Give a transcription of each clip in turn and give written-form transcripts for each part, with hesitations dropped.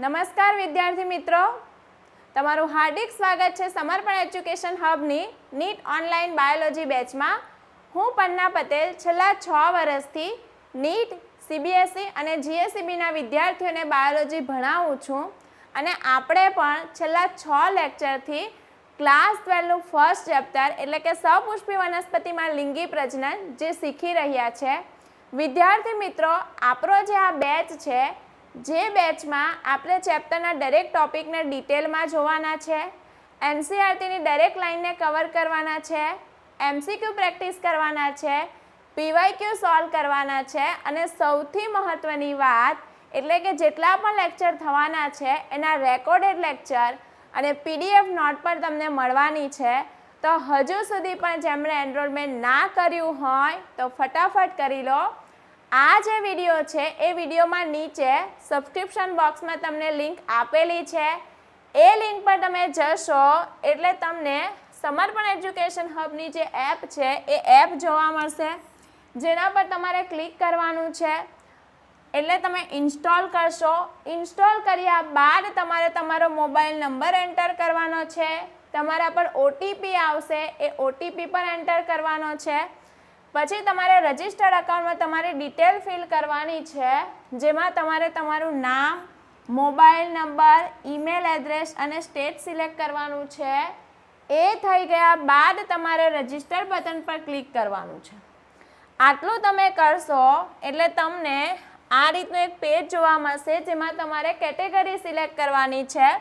નમસ્કાર વિદ્યાર્થી મિત્રો, તમારું હાર્દિક સ્વાગત છે સમર્પણ એજ્યુકેશન હબની નીટ ઓનલાઈન બાયોલોજી બેચમાં. હું પન્ના પટેલ છેલ્લા 6 વર્ષથી નીટ, સીબીએસઈ અને જીએસઈબીના વિદ્યાર્થીઓને બાયોલોજી ભણાવું છું અને આપણે પણ છેલ્લા 6 લેક્ચરથી ક્લાસ 12નું ફર્સ્ટ ચેપ્ટર એટલે કે સપુષ્પી વનસ્પતિમાં લિંગી પ્રજનન જે શીખી રહ્યા છે. વિદ્યાર્થી મિત્રો, આપણો જે આ બેચ છે, જે બેચમાં આપણે ચેપ્ટરના દરેક ટોપિકને ડિટેલમાં જોવાના છે, એનસીઈઆરટીની દરેક લાઇનને કવર કરવાના છે, એમસીક્યુ પ્રેક્ટિસ કરવાના છે, પીવાયક્યુ સોલ્વ કરવાના છે અને સૌથી મહત્ત્વની વાત એટલે કે જેટલા પણ લેક્ચર થવાના છે એના રેકોર્ડેડ લેક્ચર અને પીડીએફ નોટ પર તમને મળવાની છે. તો હજુ સુધી પણ જેમણે એનરોલમેન્ટ ના કર્યું હોય તો ફટાફટ કરી લો. આ જે વિડીયો છે એ વિડીયોમાં નીચે સબસ્ક્રિપ્શન બોક્સમાં તમને લિંક આપેલી છે. એ લિંક પર તમે જશો એટલે તમને સમર્પણ એજ્યુકેશન હબની જે એપ છે એ એપ જોવા મળશે, જેના પર તમારે ક્લિક કરવાનું છે. એટલે તમે ઇન્સ્ટોલ કરશો. ઇન્સ્ટોલ કર્યા બાદ તમારે તમારો મોબાઈલ નંબર એન્ટર કરવાનો છે. તમારા પર ઓટીપી આવશે, એ ઓટીપી પણ એન્ટર કરવાનો છે. પછી તમારે રજિસ્ટર્ડ અકાઉન્ટમાં તમારી ડિટેલ ફિલ કરવાની છે, જેમાં તમારે તમારું નામ, મોબાઈલ નંબર, ઈમેલ એડ્રેસ અને સ્ટેટ સિલેક્ટ કરવાનું છે. એ થઈ ગયા બાદ તમારે રજિસ્ટર બટન પર ક્લિક કરવાનું છે. આટલું તમે કરશો એટલે તમને આ રીતનું એક પેજ જોવા મળશે, જેમાં તમારે કેટેગરી સિલેક્ટ કરવાની છે.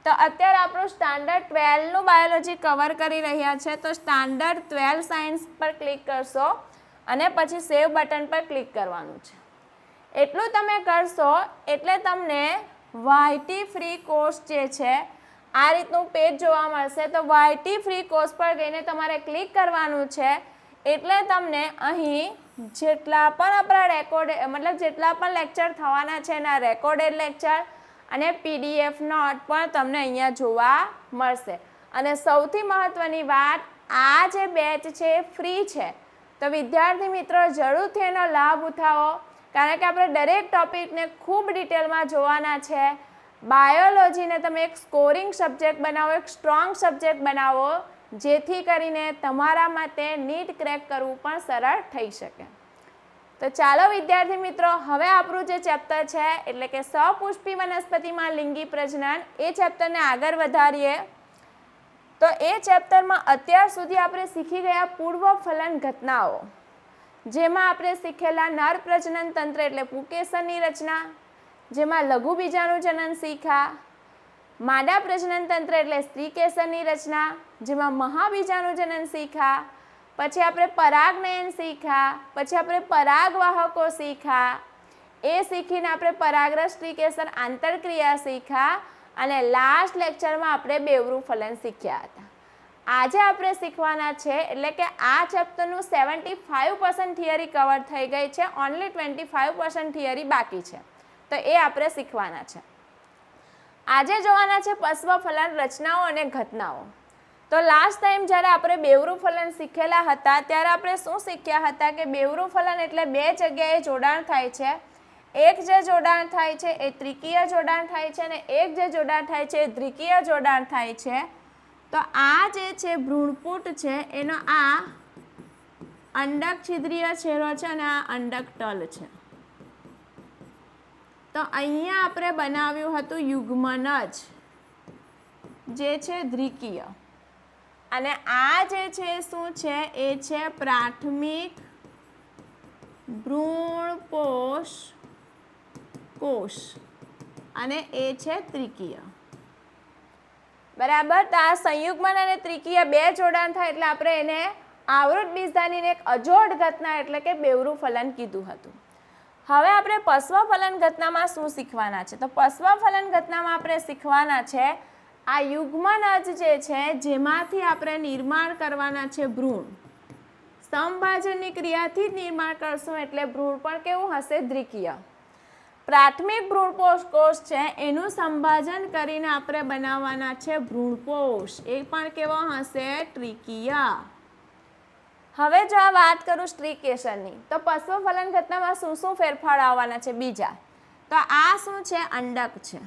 તો અત્યારે આપણું સ્ટાન્ડર્ડ 12નું બાયોલોજી કવર કરી રહ્યા છે, તો સ્ટાન્ડર્ડ 12 સાયન્સ પર ક્લિક કરશો અને પછી સેવ બટન પર ક્લિક કરવાનું છે. એટલું તમે કરશો એટલે તમને વાયટી ફ્રી કોર્સ જે છે આ રીતનું પેજ જોવા મળશે. તો વાયટી ફ્રી કોર્સ પર જઈને તમારે ક્લિક કરવાનું છે. એટલે તમને અહીં જેટલા પણ આપણા રેકોર્ડ જેટલા પણ લેક્ચર થવાના છે એના રેકોર્ડેડ લેક્ચર અને પીડીએફ નોટ પણ તમને અહીંયા જોવા મળશે. અને સૌથી મહત્ત્વની વાત, આ જે બેચ છે એ ફ્રી છે. તો વિદ્યાર્થી મિત્રો, જરૂરથી એનો લાભ ઉઠાવો, કારણ કે આપણે દરેક ટોપિકને ખૂબ ડિટેલમાં જોવાના છે. બાયોલોજીને તમે એક સ્કોરિંગ સબ્જેક્ટ બનાવો, એક સ્ટ્રોંગ સબ્જેક્ટ બનાવો, જેથી કરીને તમારા માટે નીટ ક્રેક કરવું પણ સરળ થઈ શકે. તો ચાલો વિદ્યાર્થી મિત્રો, હવે આપણું જે ચેપ્ટર છે એટલે કે સપુષ્પી વનસ્પતિમાં લિંગી પ્રજનન, એ ચેપ્ટરને આગળ વધારીએ. તો એ ચેપ્ટરમાં અત્યાર સુધી આપણે શીખી ગયા પૂર્વ ફલન ઘટનાઓ, જેમાં આપણે શીખેલા નર પ્રજનન તંત્ર એટલે પુંકેસરની રચના, જેમાં લઘુ બીજાણુજનન શીખ્યા, માદા પ્રજનન તંત્ર એટલે સ્ત્રીકેસરની રચના, જેમાં મહાબીજાણુજનન શીખ્યા, પછી આપણે પરાગનયન શીખ્યા, પછી આપણે પરાગવાહકો શીખ્યા, એ શીખીને આપણે પરાગરસ સ્ત્રીકેસર આંતરક્રિયા શીખ્યા અને લાસ્ટ લેક્ચરમાં આપણે બેવરું ફલન શીખ્યા હતા. આજે આપણે શીખવાના છે એટલે કે આ ચેપ્ટરનું 75% થિયરી કવર થઈ ગઈ છે, ઓનલી 25% થિયરી બાકી છે. તો એ આપણે શીખવાના છે. આજે જોવાના છે પશ્વ-ફલન રચનાઓ અને ઘટનાઓ. તો લાસ્ટ ટાઈમ જ્યારે આપણે બેવરું ફલન શીખેલા હતા ત્યારે આપણે શું શીખ્યા હતા કે બેવરું ફલન એટલે 2 જગ્યાએ જોડાણ થાય છે. એક જે જોડાણ થાય છે એ ત્રિકીય જોડાણ થાય છે અને એક જે જોડાણ થાય છે એ દ્વિકીય જોડાણ થાય છે. તો આ જે છે ભ્રૂણપુટ છે, એનો આ અંડક છિદ્રીય છેડો છે અને આ અંડક તલ છે. તો અહીંયા આપણે બનાવ્યું હતું યુગ્મનજ, જે છે દ્વિકીય, અને આ જે છે શું છે એ છે પ્રાથમિક ભ્રૂણપોષ કોષ અને એ છે ત્રિકીય. બરાબર. તો આ સંયુગ્મન અને ત્રિકીય 2 જોડાણ થાય એટલે આપણે એને આવૃત બીજદાનીની એક અજોડ ઘટના એટલે કે બેવરું ફલન કીધું હતું. હવે આપણે પશ્વ ફલન ઘટનામાં શું શીખવાના છે? તો પશ્વ ફલન ઘટનામાં આપણે શીખવાના છે આ યુગ્મનજ જે છે, જેમાંથી આપણે નિર્માણ કરવાના છે ભ્રૂણ. સમભાજનની ક્રિયાથી જ નિર્માણ કરશું એટલે ભ્રૂણ પણ કેવું હશે? દ્વિકીય. પ્રાથમિક ભ્રૂણપોષ કોષ છે એનું સંભાજન કરીને આપણે બનાવવાના છે ભ્રૂણપોષ, એ પણ કેવો હશે? ત્રિકીય. હવે જો આ વાત કરું સ્ત્રીકેસરની, તો પશ્વ ફલન ઘટનામાં શું શું ફેરફાર આવવાના છે બીજા? તો આ શું છે? અંડક છે.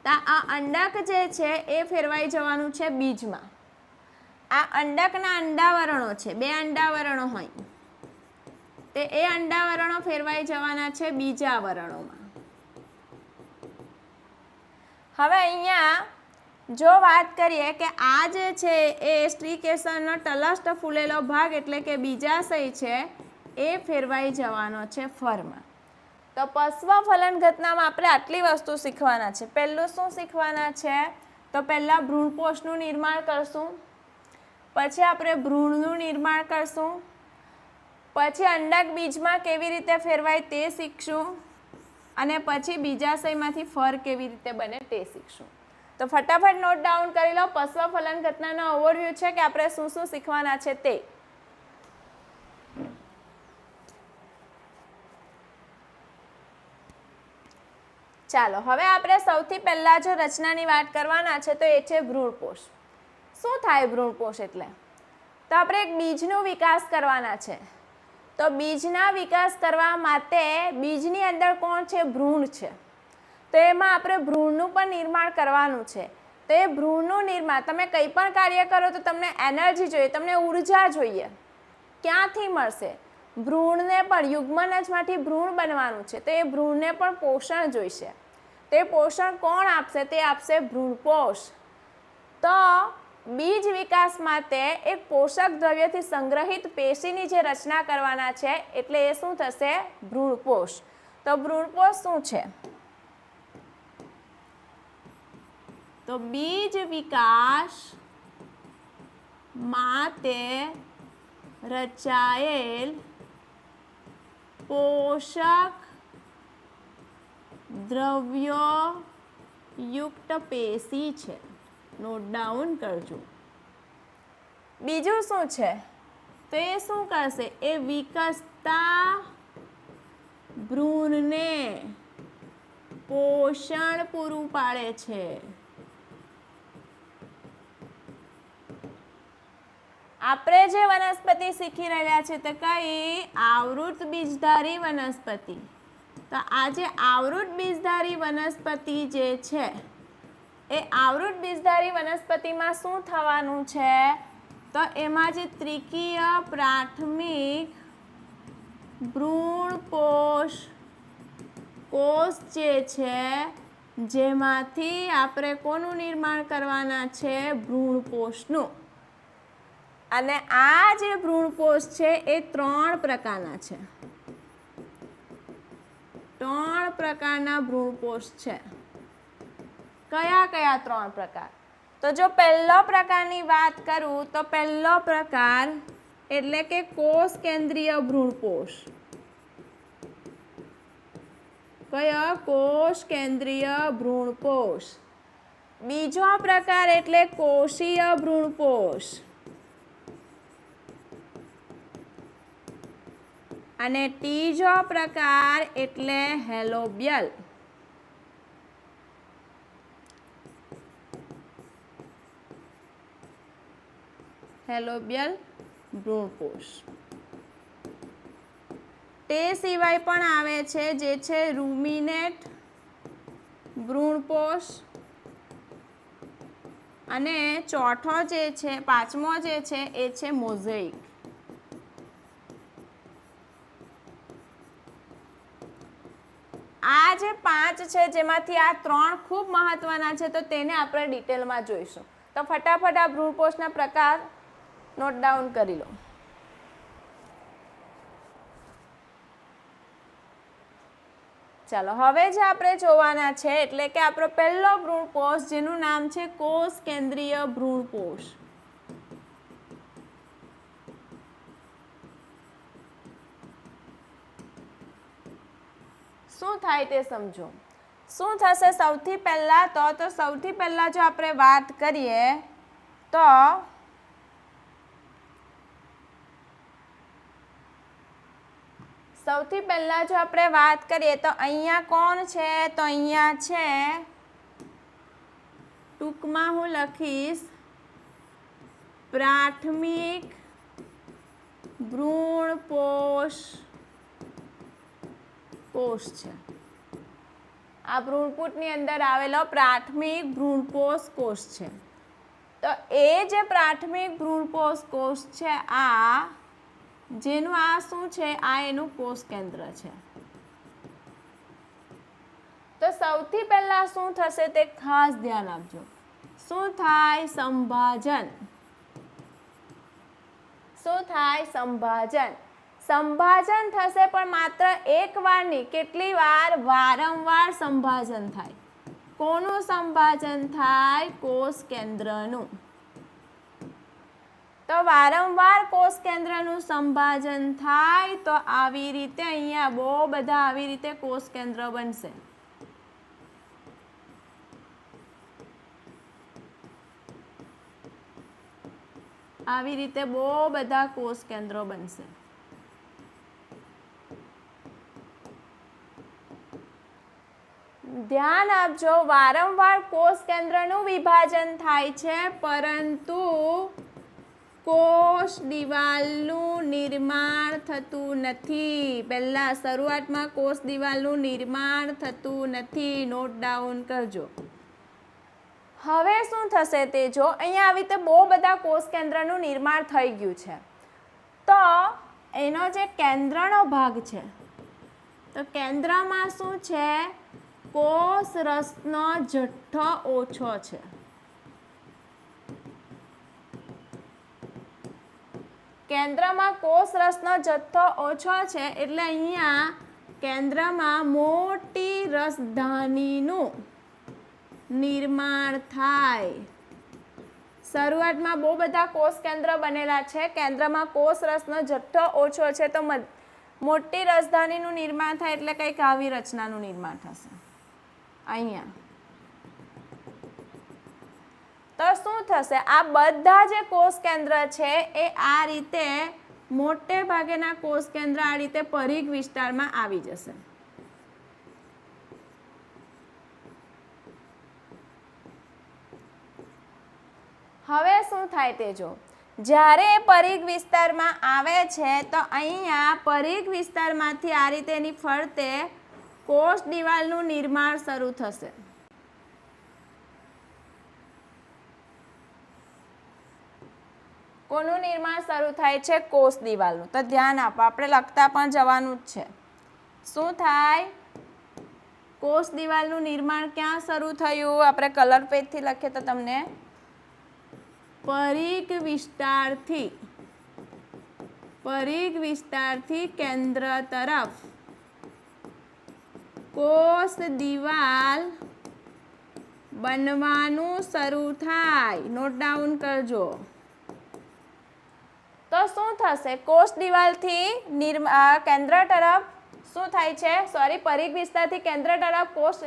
તો આ અંડક જે છે એ ફેરવાઈ જવાનું છે બીજમાં. આ અંડકના અંડાવરણો છે, 2 અંડાવરણો હોય તે એ અંડાવરણો ફેરવાઈ જવાના છે બીજા આવરણોમાં. હવે અહીંયા જો વાત કરીએ કે આ જે છે એ સ્ત્રીકેસરનો તલસ્ટ ફૂલેલો ભાગ એટલે કે બીજાશય છે એ ફેરવાઈ જવાનો છે ફરમાં. તો પશ્વ ફલન ઘટનામાં આપણે આટલી વસ્તુ શીખવાના છે. પહેલું શું શીખવાના છે? તો પહેલાં ભ્રૂણપોષનું નિર્માણ કરશું, પછી આપણે ભ્રૂણનું નિર્માણ કરશું, પછી અંડક બીજમાં કેવી રીતે ફેરવાય તે શીખશું, અને પછી બીજાશયમાંથી ફર કેવી રીતે બને તે શીખશું. તો ફટાફટ નોટ ડાઉન કરી લો. પશ્વ ફલન ઘટનાનો ઓવરવ્યૂ છે કે આપણે શું શું શીખવાના છે તે. ચાલો હવે આપણે સૌથી પહેલાં જો રચનાની વાત કરવાના છે તો એ છે ભ્રૂણપોષ. શું થાય ભ્રૂણપોષ એટલે? તો આપણે એક બીજનો વિકાસ કરવાના છે. તો બીજના વિકાસ કરવા માટે બીજની અંદર કોણ છે? ભ્રૂણ છે. તો એમાં આપણે ભ્રૂણનું પણ નિર્માણ કરવાનું છે. તો એ ભ્રૂણનું નિર્માણ, તમે કંઈ પણ કાર્ય કરો તો તમને એનર્જી જોઈએ, તમને ઉર્જા જોઈએ. ક્યાંથી મળશે? ભ્રૂણને પણ યુગ્મનજમાંથી ભ્રૂણ બનવાનું છે, તો એ ભ્રૂણને પણ પોષણ જોઈશે. તે પોષણ કોણ આપશે? તે આપશે ભ્રૂણપોષ. તો બીજ વિકાસ માટે એક પોષક દ્રવ્યથી સંગ્રહિત પેશીની જે રચના કરવાના છે એટલે એ શું થશે? ભ્રૂણપોષ. તો ભ્રૂણપોષ શું છે? તો બીજ વિકાસ માટે રચાયેલ પોષક દ્રવ્યો યુક્ત પેશી છે. નોટ ડાઉન કરજો. બીજું શું છે? તો એ શું કરશે? એ વિકસતા ભ્રૂણને પોષણ પૂરું પાડે છે. આપણે જે વનસ્પતિ શીખી રહ્યા છે તો કઈ? આવૃત બીજધારી વનસ્પતિ. તો આ જે આવૃત બીજધારી વનસ્પતિ જે છે એ આવૃત બીજધારી વનસ્પતિમાં શું થવાનું છે? તો એમાં જે ત્રિકીય પ્રાથમિક ભ્રૂણપોષ કોષ જે છે જેમાંથી આપણે કોનું નિર્માણ કરવાના છે? ભ્રૂણપોષનું. અને આ જે ભ્રૂણપોષ છે એ 3 પ્રકારના છે. 3 પ્રકારના ભ્રૂણપોષ છે. કયા કયા 3 પ્રકાર? તો જો પહેલો પ્રકારની વાત કરું તો પહેલો પ્રકાર એટલે કે કોષ કેન્દ્રીય ભ્રૂણપોષ. કયો? કોષ કેન્દ્રીય ભ્રૂણપોષ. બીજો પ્રકાર એટલે કોષીય ભ્રૂણપોષ. અને ત્રીજો પ્રકાર એટલે હેલોબિયલ. હેલોબિયલ ભ્રૂણપોષ. તે સિવાય પણ આવે છે જે છે રૂમિનેટ ભ્રૂણપોષ. અને ચોથો જે છે, પાંચમો જે છે એ છે મોઝેઇક. આ જે 5 છે જેમાંથી આ 3 ખૂબ મહત્વના છે તો તેને આપણે ડિટેલમાં જોઈશું. તો ફટાફટ આ ભ્રૂણપોષના પ્રકાર નોટ ડાઉન કરી લો. ચાલો હવે જે આપણે જોવાના છે એટલે કે આપણો પહેલો ભ્રૂણપોષ જેનું નામ છે કોષ કેન્દ્રીય ભ્રૂણપોષ. શું થાય તે સમજો. શું થશે સૌથી પહેલા? તો સૌથી પહેલા જો આપણે વાત કરીએ તો અહીંયા કોણ છે? તો અહીંયા છે, ટૂંકમાં હું લખીશ પ્રાથમિક ભ્રૂણપોષ કોષ છે. આ ભ્રૂણપૂટની અંદર આવેલો પ્રાથમિક ભ્રૂણપોષ કોષ છે. તો એ જે પ્રાથમિક ભ્રૂણપોષ કોષ છે આ જેનું આ શું છે, આ એનું કોષ કેન્દ્ર છે. તો સૌથી પહેલા શું થશે તે ખાસ ધ્યાન આપજો. શું થાય? સંભાજન. શું થાય? સંભાજન. સંભાજન થશે પણ માત્ર એક વાર નહીં, કેટલી વાર? વારંવાર સંભાજન થાય. કોનું સંભાજન થાય? કોષ કેન્દ્રનું. તો વારંવાર કોષ કેન્દ્રનું સંભાજન થાય તો આવી રીતે અહીંયા બહુ બધા આવી રીતે કોષ કેન્દ્ર બનશે. આવી રીતે બહુ બધા કોષ કેન્દ્રો બનશે. ધ્યાન આપજો, વારંવાર કોષ કેન્દ્રનું વિભાજન થાય છે પરંતુ કોષ દિવાલનું નિર્માણ થતું નથી. પહેલા શરૂઆતમાં કોષ દિવાલનું નિર્માણ થતું નથી. નોટ ડાઉન કરજો. હવે શું થશે તે જો. અહીંયા આવી રીતે બહુ બધા કોષ કેન્દ્રનું નિર્માણ થઈ ગયું છે. તો એનો જે કેન્દ્રનો ભાગ છે, તો કેન્દ્રમાં શું છે? કોષ રસનો જથ્થો ઓછો છે. કેન્દ્રમાં કોષ રસનો જથ્થો ઓછો છે એટલે અહીંયા કેન્દ્રમાં મોટી રસધાનીનું નિર્માણ થાય. શરૂઆતમાં બહુ બધા કોષ કેન્દ્ર બનેલા છે, કેન્દ્રમાં કોષ રસનો જથ્થો ઓછો છે તો મોટી રસધાનીનું નિર્માણ થાય એટલે કંઈક આવી રચનાનું નિર્માણ થશે અહીંયા. તો શું થશે? આ બધા જે કોષ કેન્દ્ર છે એ આ રીતે મોટે ભાગેના કોષ કેન્દ્ર આ રીતે પરિઘ વિસ્તારમાં આવી જશે. હવે શું થાય તે જો. જ્યારે પરિઘ વિસ્તારમાં આવે છે તો અહીંયા પરિઘ વિસ્તારમાંથી આ રીતે એની ફરતે કોષ દિવાલનું નિર્માણ શરૂ થશે. કોનું નિર્માણ શરૂ થાય છે? કોષ દિવાલનું. તો ધ્યાન આપો, આપણે લખતા પણ જવાનું જ છે. શું થાય? કોષ દિવાલનું નિર્માણ ક્યાં શરૂ થયું? આપણે કલર પેજથી લખીએ તો તમને પરિઘ વિસ્તારથી કેન્દ્ર તરફ કોષ દિવાલ બનવાનું શરૂ થાય. નોટ ડાઉન કરજો. તો શું થશે? કોષ દિવાલથી કેન્દ્ર તરફ શું થાય છે? પરિઘ વિસ્તારથી કેન્દ્ર તરફ કોષ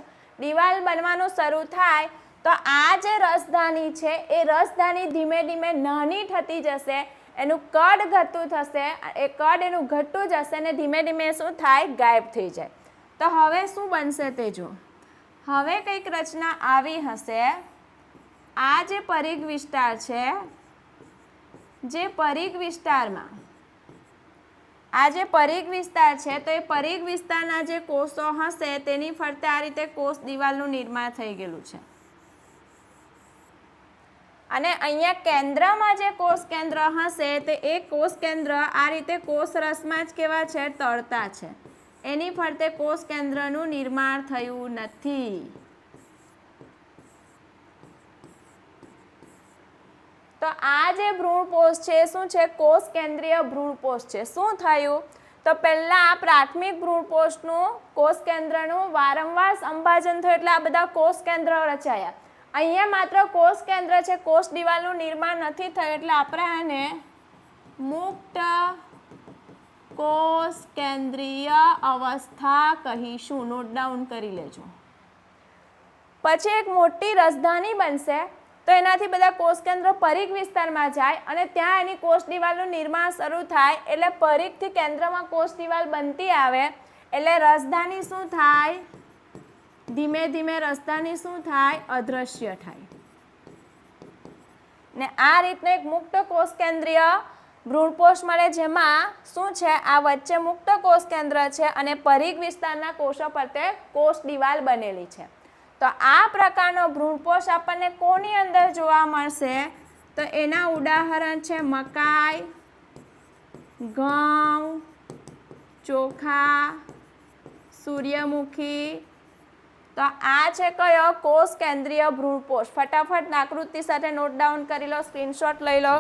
દિવાલ બનવાનું શરૂ થાય તો આ જે રસધાની છે એ રસધાની ધીમે ધીમે નાની થતી જશે. એનું કદ ઘટતું થશે. એ કદ એનું ઘટતું જશે અને ધીમે ધીમે શું થાય? ગાયબ થઈ જાય. તો હવે શું બનશે તે જો. હવે કંઈક રચના આવી હશે. આ જે પરિઘ વિસ્તાર છે, જે પરિઘ વિસ્તારમાં આ જે પરિઘ વિસ્તાર છે તો એ પરિઘ વિસ્તારના જે કોષો હશે તેની ફરતે આ રીતે કોષ દિવાલનું નિર્માણ થઈ ગયેલું છે. અને અહીંયા કેન્દ્રમાં જે કોષ કેન્દ્ર હશે તો એ કોષ કેન્દ્ર આ રીતે કોષ રસમાં જ કેવા છે? તરતા છે. એની ફરતે કોષ કેન્દ્રનું નિર્માણ થયું નથી. તો આ જે ભ્રૂણપોષ છે શું છે? કોષ કેન્દ્રીય ભ્રૂણપોષ છે. શું થયું? તો પહેલા પ્રાથમિક ભ્રૂણપોષનું કોષ કેન્દ્રનું વારંવાર સંભાજન થયું એટલે આ બધા કોષ કેન્દ્રો રચાયા. અહીંયા માત્ર કોષ કેન્દ્ર છે, કોષ દિવાલનું નિર્માણ નથી થયું એટલે આપણે આને મુક્ત કોષ કેન્દ્રીય અવસ્થા કહીશું. નોટ ડાઉન કરી લેજો. પછી એક મોટી રસધાની બનશે તો એનાથી બધા કોષ કેન્દ્રો પરિઘ વિસ્તારમાં જાય અને ત્યાં એની કોષ દિવાલનું નિર્માણ શરૂ થાય એટલે પરિઘથી કેન્દ્રમાં કોષ દિવાલ બનતી આવે એટલે રસધાની શું થાય? ધીમે ધીમે રસધાની શું થાય? અદૃશ્ય થાય. ને આ રીતનું એક મુક્ત કોષ કેન્દ્રીય ભ્રૂણપોષ મળે, જેમાં શું છે, આ વચ્ચે મુક્ત કોષ કેન્દ્ર છે અને પરિઘ વિસ્તારના કોષો ફરતે કોષ દિવાલ બનેલી છે. તો આ પ્રકારનો ભ્રૂણપોષ આપણને કોની અંદર જોવા મળશે? તો એના ઉદાહરણ છે મકાઈ, ઘઉં, ચોખા, સૂર્યમુખી. તો આ છે કયો? કોષ કેન્દ્રીય ભ્રૂણપોષ. ફટાફટ આકૃતિ સાથે નોટ ડાઉન કરી લો, સ્ક્રીનશોટ લઈ લો.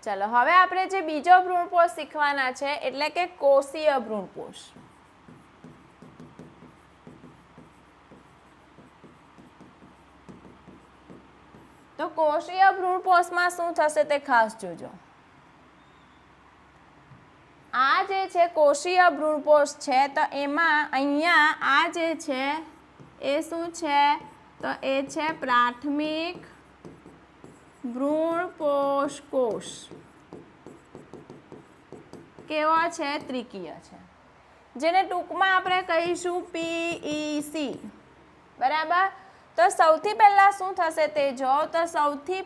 ચલો, હવે આપણે જે બીજો ભ્રૂણપોષ શીખવાના છે એટલે કે કોષીય ભ્રૂણપોષ. તો કોષીય ભ્રૂણપોષમાં શું થશે તે ખાસ જોજો. આ જે છે કોષીય ભ્રૂણપોષ છે, તો એમાં અહીંયા આ જે છે એ શું છે? તો એ છે પ્રાથમિક ભ્રૂણપોષ કોષ. કેવો છે? ત્રિકીય છે, જેને ટૂંકમાં આપણે કહીશું PEC. બરાબર. તો સૌથી પહેલા શું થશે તે જો. તો સૌથી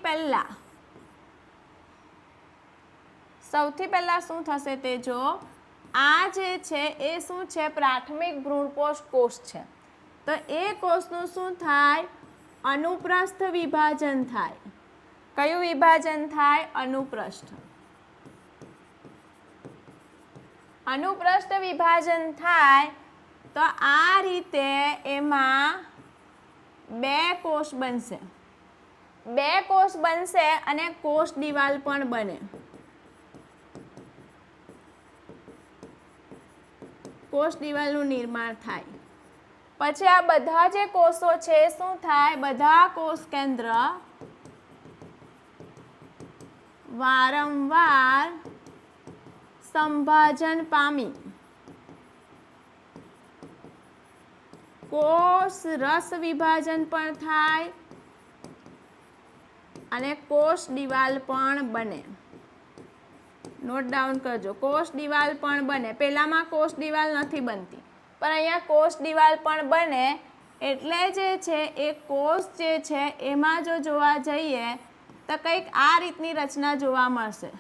પહેલા શું થશે તે જો. આ જે છે એ શું છે? પ્રાથમિક ભ્રૂણપોષ કોષ છે. તો એ કોષનું શું થાય? અનુપ્રસ્થ વિભાજન થાય. કયું વિભાજન થાય? અનુપ્રસ્થ. અનુપ્રસ્થ વિભાજન થાય તો આ રીતે એમાં બે કોષ બનશે. બે કોષ બનશે અને કોષ દિવાલ પણ બને. કોષ દિવાલનું નિર્માણ થાય. પછી આ બધા જે કોષો છે શું થાય? બધા કોષ કેન્દ્ર વારંવાર સંભાજન પામી કોષ રસ વિભાજન પણ થાય અને કોષ દિવાલ પણ બને. નોટ ડાઉન કરજો. કોષ દિવાલ પણ બને. પહેલામાં કોષ દિવાલ નથી બનતી, પણ અહીંયા કોષ દિવાલ પણ બને. એટલે જે છે એ કોષ જે છે એમાં જો જોવા જઈએ તો કંઈક આ રીતની રચના જોવા મળશે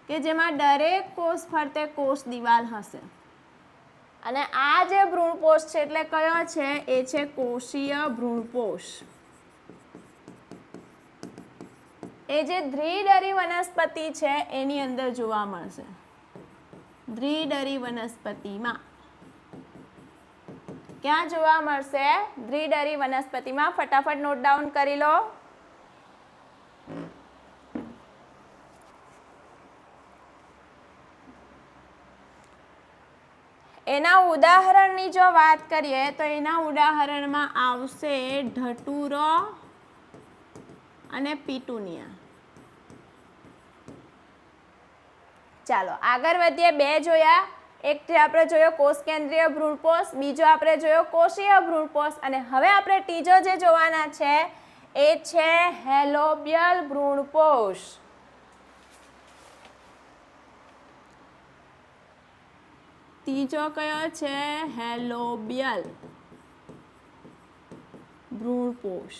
કે જેમાં દરેક કોષ ફરતે કોષ દિવાલ હશે. અને આ જે ભ્રૂણપોષ છે એટલે કયો છે? એ છે કોષીય ભ્રૂણપોષ. એ જે દ્વિદળી વનસ્પતિ છે એની અંદર જોવા મળશે. દ્વિદળી વનસ્પતિમાં ક્યાં જોવા મળશે? દ્વિદળી વનસ્પતિમાં. ફટાફટ નોટ ડાઉન કરી લો. એના ઉદાહરણની જો વાત કરીએ તો એના ઉદાહરણમાં આવશે ધતુરો અને પિટુનિયા. ચાલો આગળ વધીએ. બે જોયા. એક જે આપણે જોયો કોષ કેન્દ્રીય ભ્રૂણપોષ, બીજો આપણે જોયો કોષીય ભ્રૂણપોષ, અને હવે આપણે ત્રીજો જે જોવાના છે એ છે હેલોબિયલ ભ્રૂણપોષ. ત્રીજો કયો છે? હેલોબિયલ ભ્રૂણપોષ.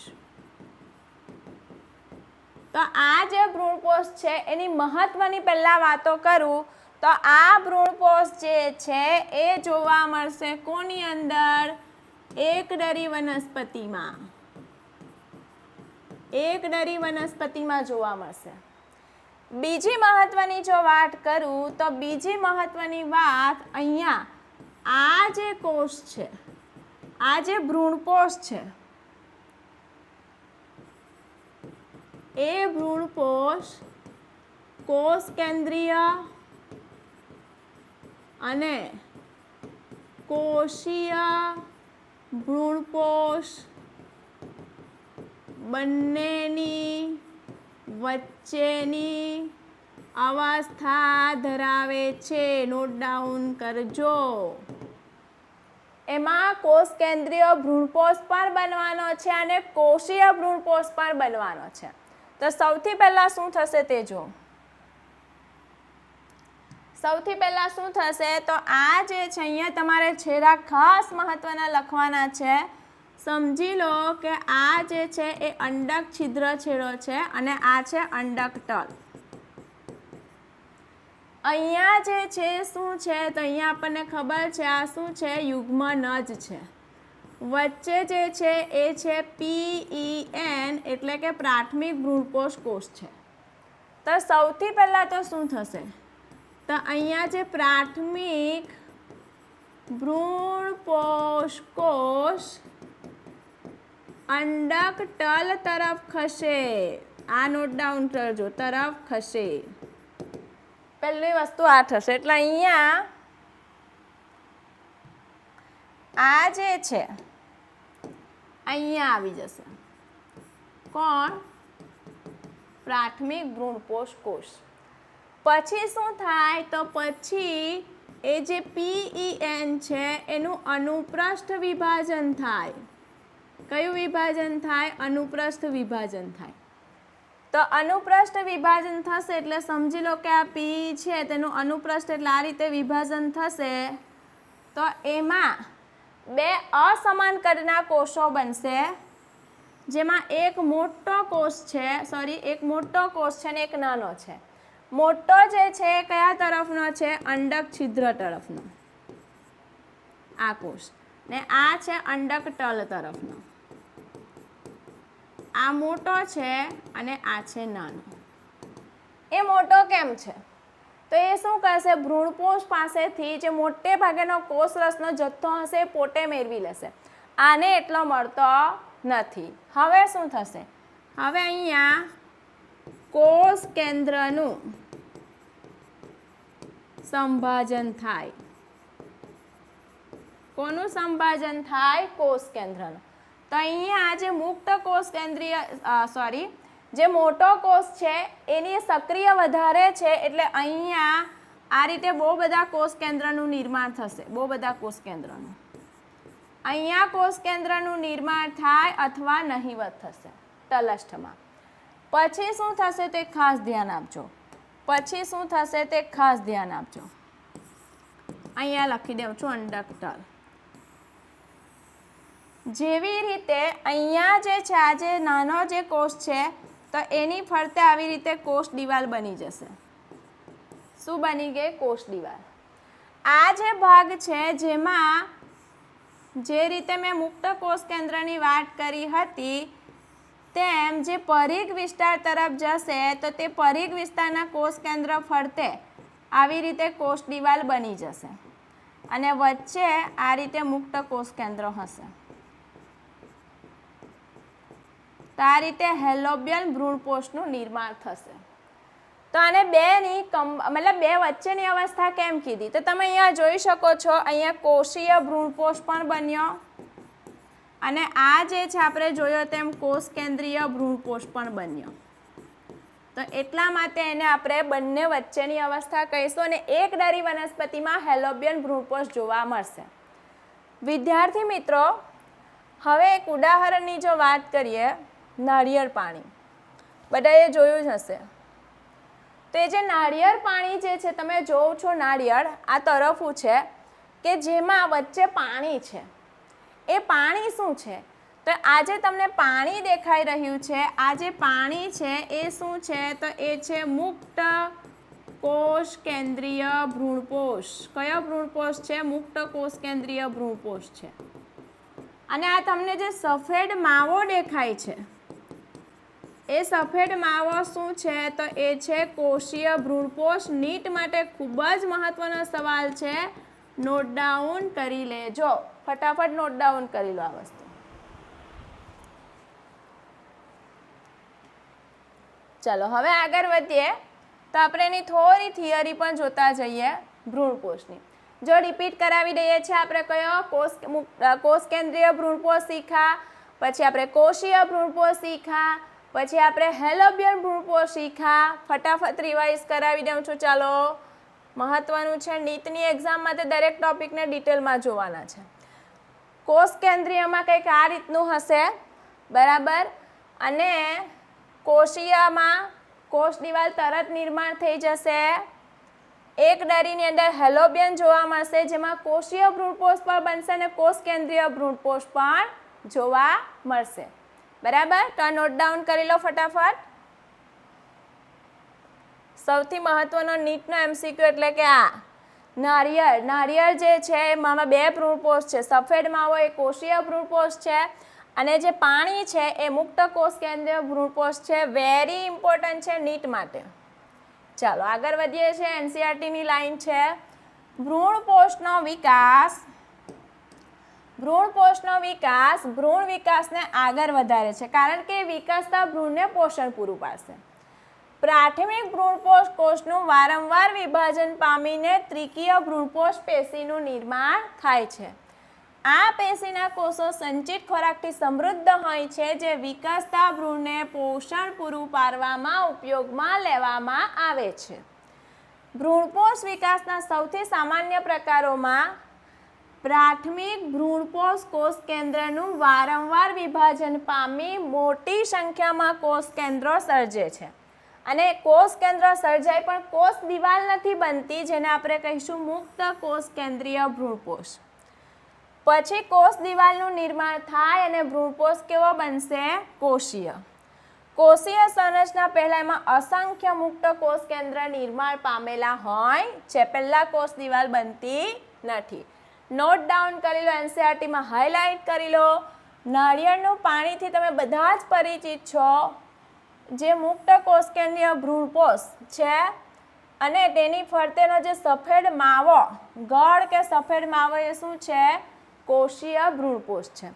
તો આ જે ભ્રૂણપોષ છે એની મહત્વની પહેલા વાતો કરું તો આ ભ્રૂણપોષ જે છે એ જોવા મળશે કોની અંદર? એકદળી વનસ્પતિમાં. એકદળી વનસ્પતિમાં જોવા મળશે. બીજી મહત્વની જો વાત કરું તો બીજી મહત્વની વાત અહીંયા આ જે કોષ છે, આ જે ભ્રૂણપોષ છે એ ભ્રૂણપોષ કોષ કેન્દ્રીય અને કોષીય ભ્રૂણપોષ બંનેની વચ્ચેની અવસ્થા ધરાવે છે. નોટ ડાઉન કરજો. એમાં કોષ કેન્દ્રીય ભ્રૂણપોષ પણ બનવાનો છે અને કોષીય ભ્રૂણપોષ પણ બનવાનો છે. તો સૌથી પહેલા શું થશે તે જો. સૌથી પહેલાં શું થશે તો આ જે છે અહીંયા તમારે છેડા ખાસ મહત્ત્વના લખવાના છે. સમજી લો કે આ જે છે એ અંડક છિદ્ર છેડો છે અને આ છે અંડક તલ. અહીંયા જે છે શું છે તો અહીંયા આપણને ખબર છે આ શું છે યુગ્મનજ છે. વચ્ચે જે છે એ છે PEN એટલે કે પ્રાથમિક ભ્રૂણપોષ કોષ છે. તો સૌથી પહેલાં તો શું થશે તો અહીંયા જે પ્રાથમિક ભ્રૂણપોષ કોષ અંડક તલ તરફ ખસે. આ નોટ ડાઉન કરજો, તરફ ખસે. પહેલી વસ્તુ આ થશે એટલે અહીંયા આ જે છે અહીંયા આવી જશે. કોણ? પ્રાથમિક ભ્રૂણપોષ કોષ. પછી શું થાય તો પછી એ જે PEN છે એનું અનુપ્રસ્થ વિભાજન થાય. કયું વિભાજન થાય? અનુપ્રસ્થ વિભાજન થાય. તો અનુપ્રસ્થ વિભાજન થશે એટલે સમજી લો કે આ PE છે તેનું અનુપ્રસ્થ એટલે આ રીતે વિભાજન થશે. તો એમાં બે અસમાન કદના કોષો બનશે જેમાં એક મોટો કોષ છે એક મોટો કોષ છે અને એક નાનો છે. મોટો જે છે કયા તરફનો છે? અંડક છિદ્ર તરફનો આ કોષ, ને આ છે અંડક તલ તરફનો. આ મોટો છે અને આ છે નાનો. એ મોટો કેમ છે તો એ શું કરશે ભ્રૂણપોષ પાસેથી જે મોટે ભાગેનો કોષરસનો જથ્થો હશે એ પોતે મેળવી લેશે. આને એટલો મળતો નથી. હવે શું થશે? હવે અહીંયા કોષ કેન્દ્રનું સંભાજન થાય. કોનું સંભાજન થાય? કોષ કેન્દ્રનું. તો અહીંયા જે મુક્ત કોષ કેન્દ્રીય જે મોટો કોષ છે એની સક્રિય વધારે છે એટલે અહીંયા આ રીતે બહુ બધા કોષ કેન્દ્રનું નિર્માણ થશે. બહુ બધા કોષ કેન્દ્રનું અહીંયા કોષ કેન્દ્રનું નિર્માણ થાય અથવા નહિવત થશે તલષ્ઠમાં. પછી શું થશે તે ખાસ ધ્યાન આપજો. અહીંયા લખી દઉં છું અંડક તલ. જેવી રીતે અહીંયા જે છે આ જે નાનો જે કોષ છે તો એની ફરતે આવી રીતે કોષ દિવાલ બની જશે. શું બની ગઈ? કોષ દિવાલ. આ જે ભાગ છે જેમાં જે રીતે મેં મુક્ત કોષ કેન્દ્રની વાત કરી હતી તેમ જે પરિઘ વિસ્તાર તરફ જશે તો તે પરિઘ વિસ્તારના કોષ કેન્દ્ર ફરતે આવી રીતે કોષ દિવાલ બની જશે અને વચ્ચે આ રીતે મુક્ત કોષ કેન્દ્ર હશે. તો આ રીતે હેલોબિયન ભ્રૂણપોષનું નિર્માણ થશે. તો આને બે વચ્ચેની અવસ્થા કેમ કીધી તો તમે અહીંયા જોઈ શકો છો. અહીંયા કોષીય ભ્રૂણપોષ પણ બન્યો અને આ જે છે આપણે જોયો તેમ કોષ કેન્દ્રીય ભ્રૂણપોષ પણ બન્યો. તો એટલા માટે એને આપણે બંને વચ્ચેની અવસ્થા કહીશું અને એકદળી વનસ્પતિમાં હેલોબિયન ભ્રૂણપોષ જોવા મળશે. વિદ્યાર્થી મિત્રો, હવે એક ઉદાહરણની જો વાત કરીએ, નાળિયેર પાણી. બધાએ જોયું જ હશે. તો એ જે નાળિયેર પાણી જે છે તમે જોવો છો, નાળિયેર આ તરફું છે કે જેમાં વચ્ચે પાણી છે. એ પાણી શું છે તો આ જે તમને પાણી દેખાઈ રહ્યું છે, આ જે પાણી છે એ શું છે તો એ છે મુક્ત કોષ કેન્દ્રીય ભ્રૂણપોષ. કયો ભ્રૂણપોષ છે? મુક્ત કોષ કેન્દ્રીય ભ્રૂણપોષ છે. અને આ તમને જે સફેદ માવો દેખાય છે એ સફેદ માવો શું છે તો એ છે કોષીય ભ્રૂણપોષ. નીટ માટે ખૂબ જ મહત્વનો સવાલ છે, નોટ ડાઉન કરી લેજો. ફટાફટ નોટ ડાઉન કરી લો આ વસ્તુ. ચલો હવે આગળ વધીએ તો આપણે એની થોડી થિયરી પણ જોતા જઈએ ભ્રૂણપોષની. જો રિપીટ કરાવી દઈએ છીએ આપણે કયો કોષ કેન્દ્રીય ભ્રૂણપોષ શીખા, પછી આપણે કોષીય ભ્રૂણપોષ શીખા, પછી આપણે હેલોબિયન ભ્રૂણપોષ શીખા. ફટાફટ રિવાઇઝ કરાવી દઉં છું. ચાલો, મહત્વનું છે, નીટની એક્ઝામ માટે દરેક ટોપિકને ડિટેલમાં જોવાના છે. કોષ કેન્દ્રીયમાં કંઈક આ રીતનું હશે, બરાબર. અને કોષીયમાં કોષ દિવાલ તરત નિર્માણ થઈ જશે એક ડરીની અંદર હેલોબિયન જોવા મળશે, જેમાં કોષીય ભ્રૂણપોષ પણ બનશે અને કોષ કેન્દ્રીય ભ્રૂણપોષ પણ જોવા મળશે. બરાબર, તો નોટ ડાઉન કરી લો ફટાફટ. સૌથી મહત્વનો નીટનો MCQ એટલે કે આ નારિયેળ જે છે એમાં 2 ભ્રૂણપોષ છે. સફેદ માવો એ કોષીય ભ્રૂણપોષ છે અને જે પાણી છે એ મુક્ત કોષ કેન્દ્રીય ભ્રૂણપોષ છે. વેરી ઇમ્પોર્ટન્ટ છે નીટ માટે. ચાલો આગળ વધીએ છીએ. NCERTની લાઈન છે ભ્રૂણપોષનો વિકાસ ભ્રૂણ વિકાસને આગળ વધારે છે, કારણ કે વિકાસતા ભ્રૂણને પોષણ પૂરું પાડશે. પ્રાથમિક ભ્રૂણપોષ કોષનું વારંવાર વિભાજન પામીને ત્રિકીય ભ્રૂણપોષ પેશીનું નિર્માણ થાય છે. આ પેશીના કોષો સંચિત ખોરાકથી સમૃદ્ધ હોય છે, જે વિકાસતા ભ્રૂણને પોષણ પૂરું પાડવામાં ઉપયોગમાં લેવામાં આવે છે. ભ્રૂણપોષ વિકાસના સૌથી સામાન્ય પ્રકારોમાં પ્રાથમિક ભ્રૂણપોષ કોષ કેન્દ્રનું વારંવાર વિભાજન પામી મોટી સંખ્યામાં કોષ કેન્દ્રો સર્જે છે. અને કોષ કેન્દ્ર સર્જાય પણ કોષ દિવાલ નથી બનતી, જેને આપણે કહીશું મુક્ત કોષ કેન્દ્રીય ભ્રૂણપોષ. પછી કોષ દિવાલનું નિર્માણ થાય અને ભ્રૂણપોષ કેવો બનશે? કોષીય. કોષીય સંરચના પહેલા એમાં અસંખ્ય મુક્ત કોષ કેન્દ્ર નિર્માણ પામેલા હોય છે. પહેલા કોષ દિવાલ બનતી નથી. નોટ ડાઉન કરી લો, NCERTમાં હાઇલાઇટ કરી લો. નાળિયેરનું પાણીથી તમે બધા જ પરિચિત છો. જે મુક્ત કોષ કેન્દ્રીય ભ્રૂણપોષ છે અને તેની ફરતેનો જે સફેદ માવો, ગળ કે સફેદ માવો એ શું છે? કોષીય ભ્રૂણપોષ છે.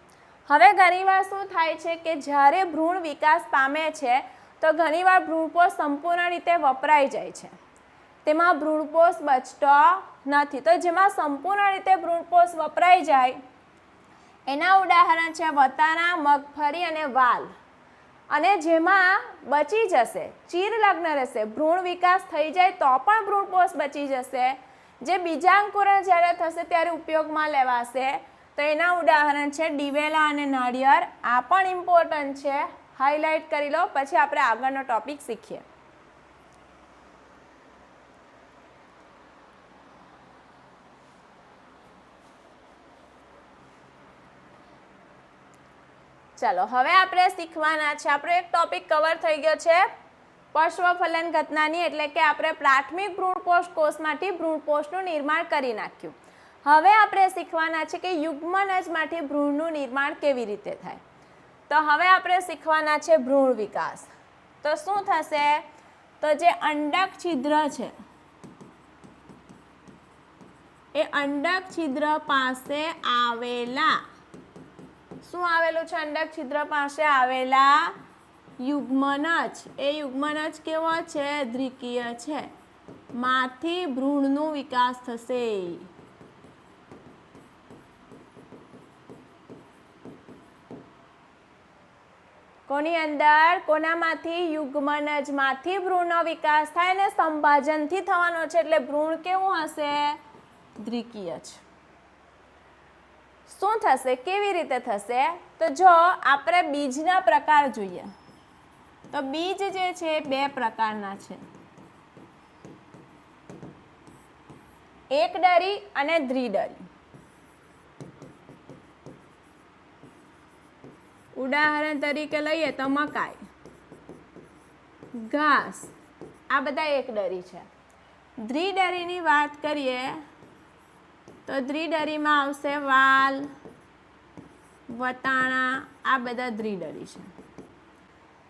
હવે ઘણીવાર શું થાય છે કે જ્યારે ભ્રૂણ વિકાસ પામે છે તો ઘણીવાર ભ્રૂણપોષ સંપૂર્ણ રીતે વપરાઈ જાય છે. તેમાં ભ્રૂણપોષ બચતો નથી. તો જેમાં સંપૂર્ણ રીતે ભ્રૂણપોષ વપરાઈ જાય એના ઉદાહરણ છે વટાણા, મગફળી અને વાલ. અને જેમાં બચી જશે, ચીરલગ્ન રહેશે, ભ્રૂણ વિકાસ થઈ જાય તો પણ ભ્રૂણપોષ બચી જશે, જે બીજાંકુરણ જ્યારે થશે ત્યારે ઉપયોગમાં લેવાશે. તો એના ઉદાહરણ છે દિવેલા અને નાળિયેર. આ પણ ઇમ્પોર્ટન્ટ છે, હાઇલાઇટ કરી લો. પછી આપણે આગળનો ટોપિક શીખીએ. ચાલો હવે આપણે શીખવાના છે. આપણો એક ટોપિક કવર થઈ ગયો છે પશ્વફલન ઘટનાની, એટલે કે આપણે પ્રાથમિક ભ્રૂણપોષ કોષમાંથી ભ્રૂણપોષનું નિર્માણ કરી નાખ્યું. હવે આપણે શીખવાના છે કે યુગ્મનજમાંથી ભ્રૂણનું નિર્માણ કેવી રીતે થાય. તો હવે આપણે શીખવાના છે ભ્રૂણ વિકાસ. તો શું થશે? તો જે અંડક છિદ્ર છે એ અંડક છિદ્ર પાસે આવેલા, શું આવેલું છે? અંડક છિદ્ર પાસે આવેલા યુગ્મનજ. એ યુગ્મનજ કેવો છે? દ્વિકીય છે. માંથી ભ્રૂણનું વિકાસ થશે. કોની અંદર? કોનામાંથી? યુગ્મનજમાંથી ભ્રૂણનો વિકાસ થાય ને સંભાજનથી થવાનો છે, એટલે ભ્રૂણ કેવું હશે? દ્વિકીય છે. શું થશે? કેવી રીતે થશે? તો જો આપણે બીજના પ્રકાર જોઈએ તો બીજ જે છે 2 પ્રકારના છે, એકડરી અને દ્વિડરી. ઉદાહરણ તરીકે લઈએ તો મકાઈ, ઘાસ, આ બધા એકડરી છે. દ્વિડરીની વાત કરીએ તો દ્વિડરીમાં આવશે વાલ, વટાણા, આ બધા દ્વિડરી છે.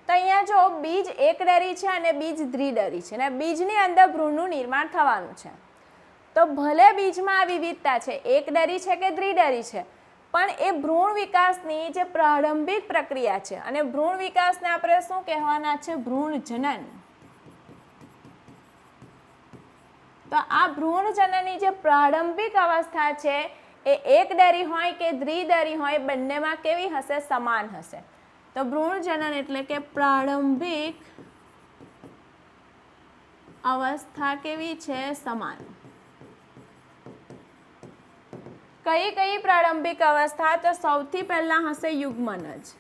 તો અહીંયા જો બીજ એકડરી છે અને બીજ દ્વિડરી છે, અને બીજની અંદર ભ્રૂણનું નિર્માણ થવાનું છે. તો ભલે બીજમાં વિવિધતા છે, એકડરી છે કે દ્વિડરી છે, પણ એ ભ્રૂણ વિકાસની જે પ્રારંભિક પ્રક્રિયા છે, અને ભ્રૂણ વિકાસને આપણે શું કહેવાના છે? ભ્રૂણ જનન. તો આ ભ્રૂણ જનનની જે પ્રારંભિક અવસ્થા છે એ એકડરી હોય કે દ્વિડરી હોય, બંનેમાં કેવી હશે? સમાન હશે. તો ભ્રૂણ જનન એટલે કે પ્રારંભિક અવસ્થા કેવી છે? સમાન. કઈ કઈ પ્રારંભિક અવસ્થા? તો સૌથી પહેલા હશે યુગ્મનજ.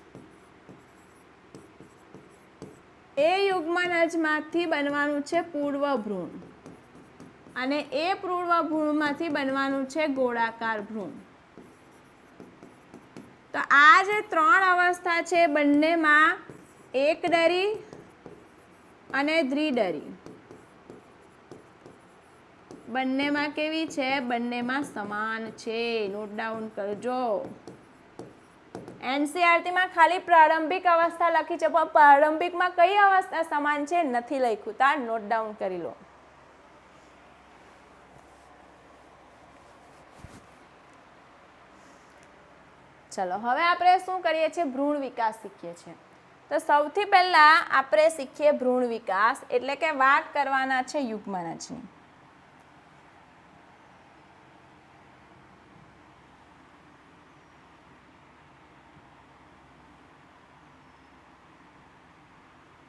એ યુગ્મનજમાંથી બનવાનું છે પૂર્વ ભ્રૂણ. અને એ પૂર્વ ભ્રૂણમાંથી બનવાનું છે ગોળાકાર ભ્રૂણ. તો આ જે 3 અવસ્થા છે બંનેમાં એકડરી અને દ્વિડરી બંનેમાં કેવી છે? બંનેમાં સમાન છે. નોટ ડાઉન કરજો. એનસીઈઆરટીમાં ખાલી પ્રારંભિક અવસ્થા લખી છે, પણ પ્રારંભિકમાં કઈ અવસ્થા સમાન છે નથી લખ્યું. તાર નોટ ડાઉન કરી લો. ચલો હવે આપણે શું કરીએ છીએ? ભ્રૂણ વિકાસ શીખીએ છીએ. તો સૌથી પહેલાં આપણે શીખીએ ભ્રૂણ વિકાસ, એટલે કે વાત કરવાના છે યુગ્મનજની.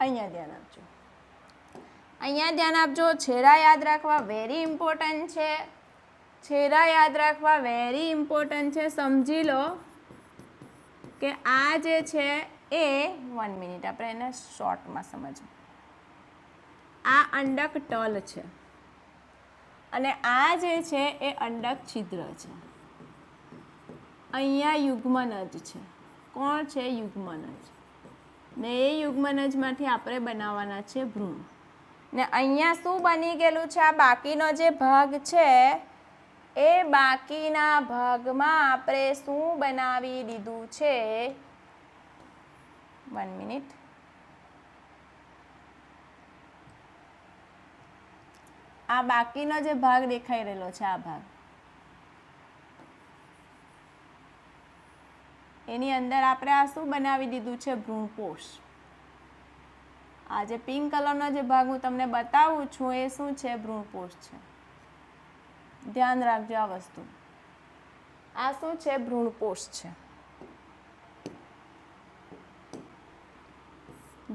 અહીંયા ધ્યાન આપજો. અહીંયા ધ્યાન આપજો. છેડા યાદ રાખવા વેરી ઇમ્પોર્ટન્ટ છે. છેડા યાદ રાખવા વેરી ઇમ્પોર્ટન્ટ છે. સમજી લો કે આ જે છે એ 1 મિનિટ આપણે એને શોર્ટમાં સમજવું. આ અંડક તલ છે અને આ જે છે એ અંડક છિદ્ર છે. અહીંયા યુગ્મનજ છે. કોણ છે? યુગ્મનજ. ને એ યુગ્મનજમાંથી આપણે બનાવવાના છે ભ્રૂણ. ને અહીંયા શું બની ગયેલું છે? આ બાકીનો જે ભાગ છે એ બાકીના ભાગમાં આપણે શું બનાવી દીધું છે? 1 મિનિટ. આ બાકીનો જે ભાગ દેખાઈ રહેલો છે, આ ભાગ, એની અંદર આપણે આ શું બનાવી દીધું છે? ભ્રૂણપોષ. આ જે પિંક કલરનો જે ભાગ હું તમને બતાવું છું એ શું છે? ભ્રૂણપોષ છે. ધ્યાન રાખજો આ વસ્તુ. આ શું છે? ભ્રૂણપોષ છે,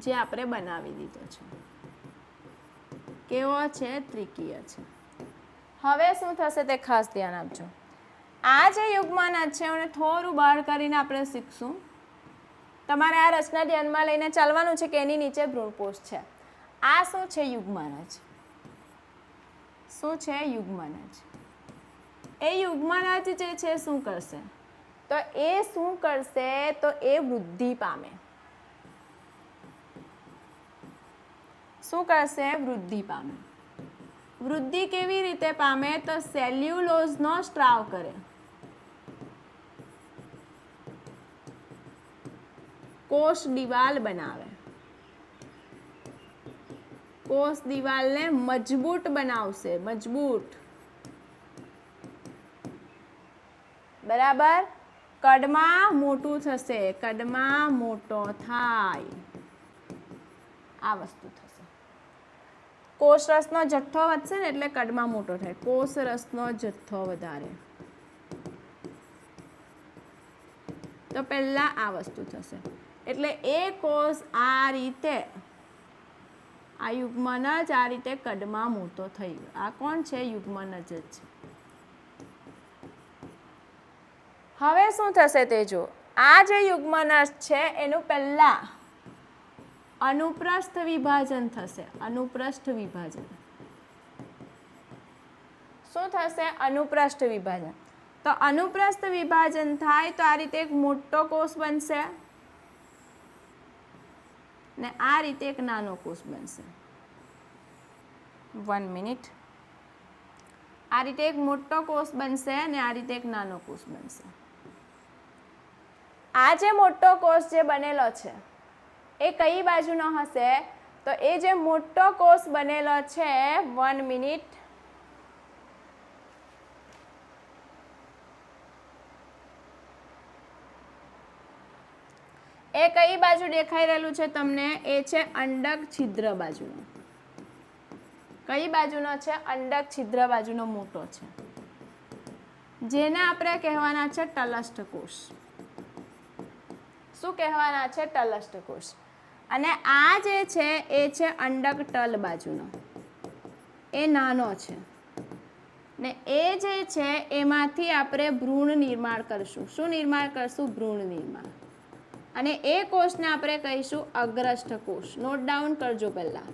જે આપણે બનાવી દીધો છે. કેવો છે? ત્રિકીય છે. હવે શું થશે તે ખાસ ધ્યાન આપજો. આ જે યુગ્મનજ છે એને થોડું બહાર કરીને આપણે શીખશું. તમારે આ રચના ધ્યાનમાં લઈને ચાલવાનું છે કે એની નીચે ભ્રૂણપોષ છે. આ શું છે? યુગ્મનજ. શું છે? યુગ્મનજ. એ યુગ્મનજ જે છે શું કરશે? તો એ શું કરશે? તો એ વૃદ્ધિ પામે. શું કરશે? વૃદ્ધિ પામે. વૃદ્ધિ કેવી રીતે પામે? તો સેલ્યુલોઝનો સ્ત્રાવ કરે. કોષ દિવાલ બનાવે. કોષ દિવાલને મજબૂત બનાવશે. મજબૂત. બરાબર. કદમાં મોટું થશે. કદમાં મોટો થાય. આ વસ્તુ થશે. કોષ રસનો જથ્થો વધશે ને એટલે કદમાં મોટો થાય. કોષ રસનો જથ્થો વધારે. તો પહેલા આ વસ્તુ થશે. એટલે એ કોષ આ રીતે, આ યુગ્મનજ આ રીતે કદમાં મોટો થઈ ગયો. આ કોણ છે? યુગ્મનજ જ છે. હવે શું થશે તે જો. આ જે યુગ્મનજ છે એનું પહેલા અનુપ્રસ્થ વિભાજન થશે. અનુપ્રસ્થ વિભાજન. શું થશે? અનુપ્રસ્થ વિભાજન. તો અનુપ્રસ્થ વિભાજન થાય તો આ રીતે એક મોટો કોષ બનશે ને આ રીતે એક નાનો કોષ બનશે. 1 મિનિટ. આ રીતે એક મોટો કોષ બનશે ને આ રીતે એક નાનો કોષ બનશે. આ જે મોટો કોષ જે બનેલો છે એ કઈ બાજુનો હશે? તો એ જે મોટો કોષ બનેલો છે, 1 મિનિટ, એ કઈ બાજુ દેખાઈ રહેલું છે તમને? એ છે અંડક છિદ્ર બાજુનો. કઈ બાજુનો છે? અંડક છિદ્ર બાજુનો મોટો છે, જેને આપણે કહેવાના છે તલસ્થ કોષ. શું કહેવાના છે? તલસ્થ કોષ. અને આ જે છે એ છે અંડક તલ બાજુનો. એ નાનો છે ને એ જે છે એમાંથી આપણે ભ્રૂણ નિર્માણ કરશું. શું નિર્માણ કરશું? ભ્રૂણ નિર્માણ. અને એ કોષને આપણે કહીશું અગ્રસ્થ કોષ. નોટ ડાઉન કરજો પહેલા.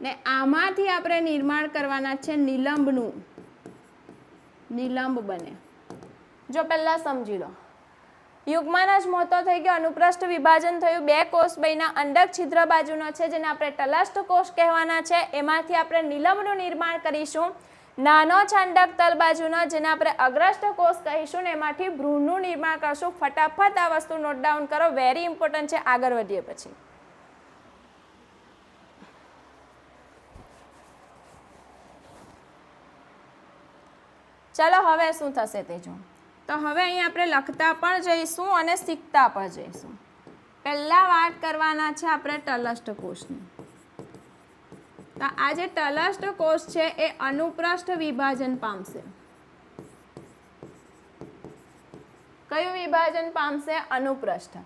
ને આમાંથી આપણે નિર્માણ કરવાના છે નિલંબનું. નિલંબ બને. જો પહેલા સમજી લો, યુગ્મન જ મોટો થઈ ગયો, અનુપ્રસ્થ વિભાજન થયું, બે કોષ બન્યા, અંડક છિદ્ર બાજુનો છે જેને આપણે તલસ્થ કોષ કહેવાના છે. એમાંથી આપણે નિલંબનું નિર્માણ કરીશું. નાનો છે અંડક તલ બાજુનો જેને આપણે અગ્રસ્થ કોષ કહીશું ને એમાંથી ભ્રૂણનું નિર્માણ કરશું. ફટાફટ આ વસ્તુ નોટ ડાઉન કરો, વેરી ઇમ્પોર્ટન્ટ છે. આગળ વધીએ પછી ચલો હવે શું થશે તે જો. તો હવે અહીં આપણે લખતા પણ જઈશું અને શીખતા પણ જઈશું. પહેલા વાત કરવાના છે આપણે તલસ્થ કોષની. તો આ જે તલસ્થ કોષ છે એ અનુપ્રસ્થ વિભાજન પામશે. કયું વિભાજન પામશે? અનુપ્રસ્થ.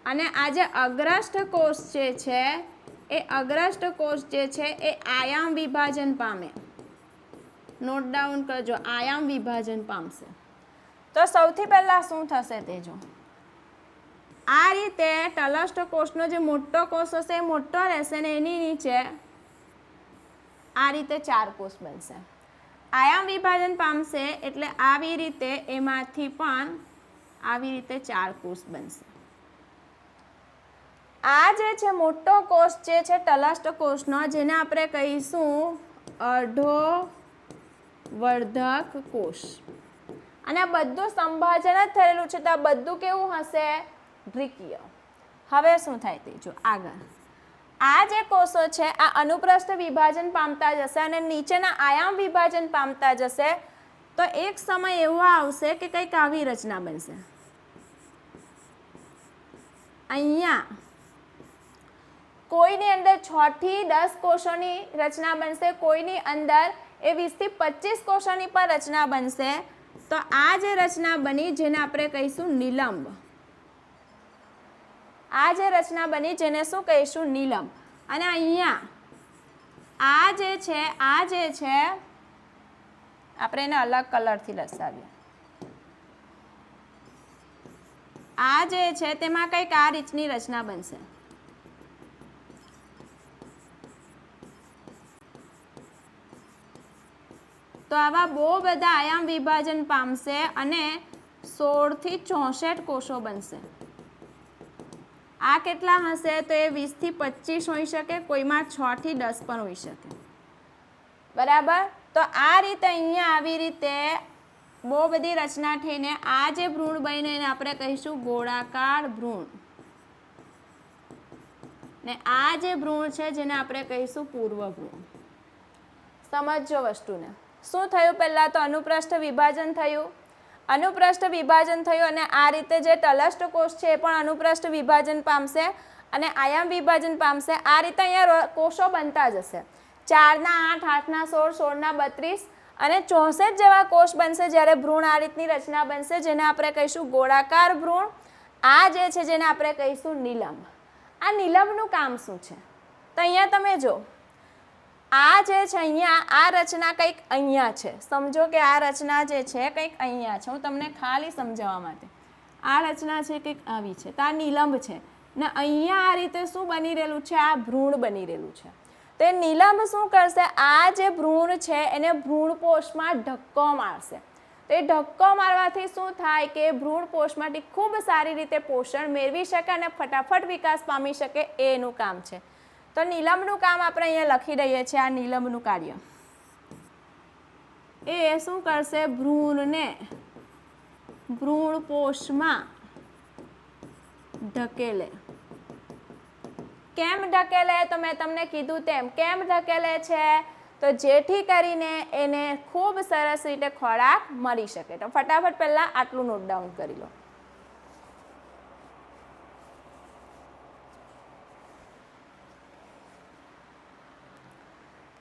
અને આ જે અગ્રસ્થ કોષ જે છે એ અગ્રસ્થ કોષ જે છે એ આયામ વિભાજન પામે. નોટ ડાઉન કરજો, આયામ વિભાજન પામશે. તો સૌથી પહેલા શું થશે તે જો. આ રીતે તલસ્થ કોષનો જે મોટો કોષ હશે એ મોટો રહેશે ને એની નીચે આ રીતે 4 કોષ બનશે. આયામ વિભાજન પામશે એટલે આવી રીતે એમાંથી પણ આવી રીતે 4 કોષ બનશે. આ જે છે મોટો કોષ જે છે તલસ્થ કોષનો, જેને આપણે કહીશું અર્ધો વર્ધક કોષ. અને આ બધું સંભાજન જ થયેલું છે તો આ બધું કેવું હશે? દ્વિકીય. હવે શું થાય તે જો આગળ. આ જે કોષો છે આ અનુપ્રસ્થ વિભાજન પામતા જશે અને નીચેના આયામ વિભાજન પામતા જશે. તો એક સમય એવો આવશે કે કંઈક આવી રચના બનશે. અહીંયા કોઈની અંદર 6 થી 10 કોષોની રચના બનશે, કોઈની અંદર એ 20 થી 25 કોષોની પણ રચના બનશે. તો આ જે રચના બની જેને આપણે કહીશું નિલંબ. આ જે રચના બની જેને શું કહીશું? નિલંબ. અને અહીંયા આ જે છે આપણે એને અલગ કલરથી દર્શાવીએ. આ જે છે તેમાં કંઈક આ રીતની રચના બનશે. તો આવા બહુ બધા આયામ વિભાજન પામશે અને 16 થી 64 કોષો બનશે. આ કેટલા હશે? તો એ 20 થી 25 હોઈ શકે, કોઈમાં 6 થી 10 પણ હોઈ શકે. બરાબર. તો આ રીતે અહીંયા આવી રીતે બહુ બધી રચના થઈને આ જે ભ્રૂણ બને એને આપણે કહીશું ગોળાકાર ભ્રૂણ. ને આ જે ભ્રૂણ છે જેને આપણે કહીશું પૂર્વ ભ્રૂણ. સમજો વસ્તુને. શું થયું? પહેલાં તો અનુપ્રસ્થ વિભાજન થયું. અનુપ્રસ્થ વિભાજન થયું અને આ રીતે જે તલસ્થ કોષ છે એ પણ અનુપ્રસ્થ વિભાજન પામશે અને આયામ વિભાજન પામશે. આ રીતે અહીંયા કોષો બનતા જશે. 4 ના 8, 8 ના 16, 16 ના 32 અને 64 જેવા કોષ બનશે જ્યારે ભ્રૂણ આ રીતની રચના બનશે જેને આપણે કહીશું ગોળાકાર ભ્રૂણ. આ જે છે જેને આપણે કહીશું નિલંબ. આ નિલંબનું કામ શું છે? તો અહીંયા તમે જો, આ જે છે અહીંયા આ રચના કંઈક અહીંયા છે. સમજો કે આ રચના જે છે કંઈક અહીંયા છે. હું તમને ખાલી સમજાવવા માટે. આ રચના છે કંઈક આવી છે તો આ નિલંબ છે ને અહીંયા આ રીતે શું બની રહેલું છે? આ ભ્રૂણ બની રહેલું છે. તો એ નિલંબ શું કરશે? આ જે ભ્રૂણ છે એને ભ્રૂણપોષમાં ધક્કો મારશે. તો એ ધક્કો મારવાથી શું થાય કે ભ્રૂણપોષમાંથી ખૂબ સારી રીતે પોષણ મેળવી શકે અને ફટાફટ વિકાસ પામી શકે. એ એનું કામ છે. તો નિલંબનું કામ આપણે અહીંયા લખી દઈએ છીએ. આ નિલંબનું કાર્ય એ શું કરશે? ભ્રૂણને ભ્રૂણપોષમાં ધકેલે. કેમ ધકેલે? તો મેં તમને કીધું તેમ. કેમ ધકેલે છે? તો જેથી કરીને એને ખૂબ સરસ રીતે ખોરાક મળી શકે. તો ફટાફટ પહેલાં આટલું નોટ ડાઉન કરી લો.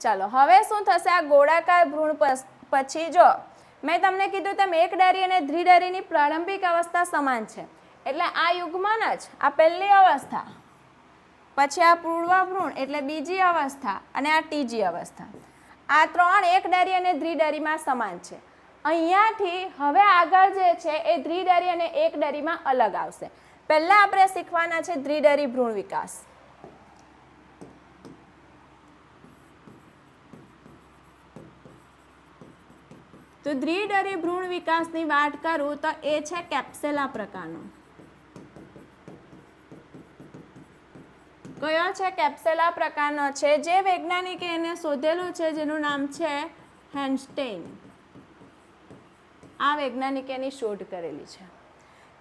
ચાલો હવે શું થશે? આ ગોળાકાર ભ્રૂણ પછી જો મેં તમને કીધું તેમ એકડરી અને દ્વિડરીની પ્રારંભિક અવસ્થા સમાન છે. એટલે આ યુગ્મન જ આ પહેલી અવસ્થા, પછી આ પૂર્વ ભ્રૂણ એટલે બીજી અવસ્થા અને આ ત્રીજી અવસ્થા. આ 3 એકડરી અને દ્વિડરીમાં સમાન છે. અહીંયાથી હવે આગળ જે છે એ દ્વિડરી અને એકડરીમાં અલગ આવશે. પહેલાં આપણે શીખવાના છે દ્વિડરી ભ્રૂણ વિકાસ. તો દ્વિદળી ભ્રૂણ વિકાસની વાત કરું તો એ છે કેપ્સેલા પ્રકારનો. કયો છે? કેપ્સેલા પ્રકારનો છે, જે વૈજ્ઞાનિકે એને શોધેલું છે જેનું નામ છે હેન્સ્ટેઇન. આ વૈજ્ઞાનિકે એની શોધ કરેલી છે.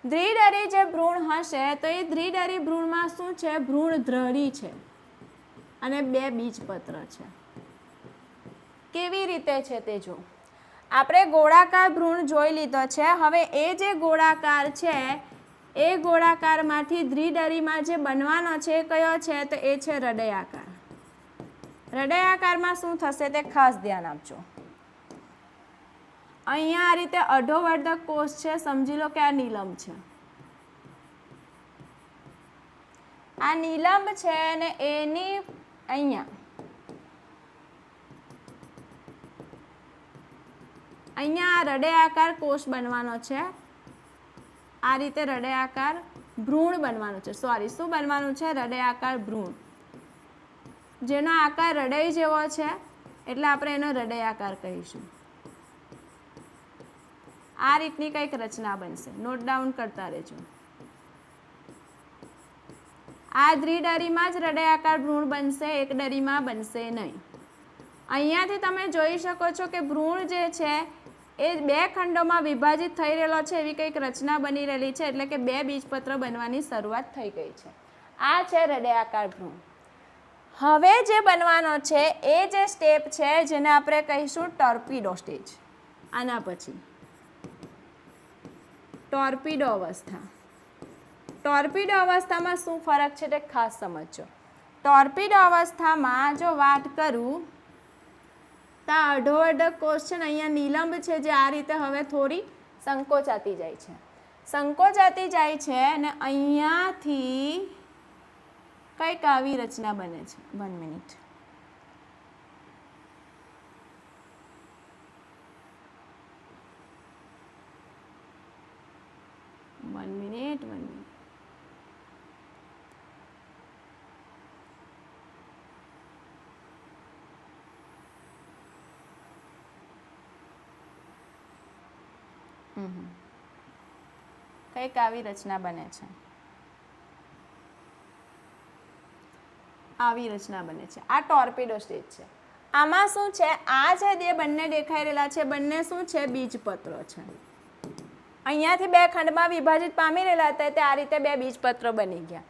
દ્વિદળી જે ભ્રૂણ હશે તો એ દ્વિદળી ભ્રૂણમાં શું છે? ભ્રૂણ દ્રઢી છે અને 2 બીજપત્ર છે. કેવી રીતે છે તે જો. આપણે ગોળાકાર ભ્રૂણ જોઈ લીધો છે. હવે એ જે ગોળાકાર છે એ ગોળાકારમાંથી દ્વિદળીમાં જે બનવાનો છે એ કયો છે? તો એ છે હૃદયાકાર. હૃદયાકારમાં શું થશે તે ખાસ ધ્યાન આપજો. અહીંયા આ રીતે અધોવર્ધક કોષ છે, સમજી લો કે આ નિલંબ છે. આ નિલંબ છે અને એની અહીંયા હૃદયાકાર કોષ બનવાનો છે. આ રીતે હૃદયાકાર ભ્રૂણ બનવાનું છે. શું બનવાનું છે? હૃદયાકાર ભ્રૂણ, જેનો આકાર હૃદય જેવો છે એટલે આપણે એનો હૃદયાકાર કહીશું. આ રીતની કંઈક રચના બનશે. નોટ ડાઉન કરતા રહેજો. આ દ્વિદળીમાં જ હૃદયાકાર ભ્રૂણ બનશે, એકદળીમાં બનશે નહીં. અહીંયાથી તમે જોઈ શકો છો કે ભ્રૂણ જે છે એ 2 ખંડોમાં વિભાજિત થઈ રહેલો છે, એવી કંઈક રચના બની રહેલી છે, એટલે કે 2 બીજપત્ર બનવાની શરૂઆત થઈ ગઈ છે. આ છે હૃદયાકાર ભ્રૂણ. હવે જે બનવાનો છે એ જે સ્ટેપ છે જેને આપણે કહીશું ટોર્પીડો સ્ટેજ. આના પછી ટોર્પીડો અવસ્થા. ટોર્પીડો અવસ્થામાં શું ફરક છે તે ખાસ સમજજો. ટોર્પીડો અવસ્થામાં જો વાત કરું તો આ અધોવર્ધક કોષ છે ને, અહીંયા નિલંબ છે જે આ રીતે હવે થોડી સંકોચાતી જાય છે. સંકોચાતી જાય છે અને અહીંયાથી કંઈક આવી રચના બને છે. 1 મિનિટ. કંઈક આવી રચના બને છે. આવી રચના બને છે. આ ટોર્પીડો સ્ટેજ છે. આમાં શું છે? આ જે બંને દેખાઈ રહેલા છે બંને શું છે? બીજપત્રો છે. અહીંયાથી 2 ખંડમાં વિભાજિત પામી રહેલા હતા તે આ રીતે 2 બીજપત્રો બની ગયા.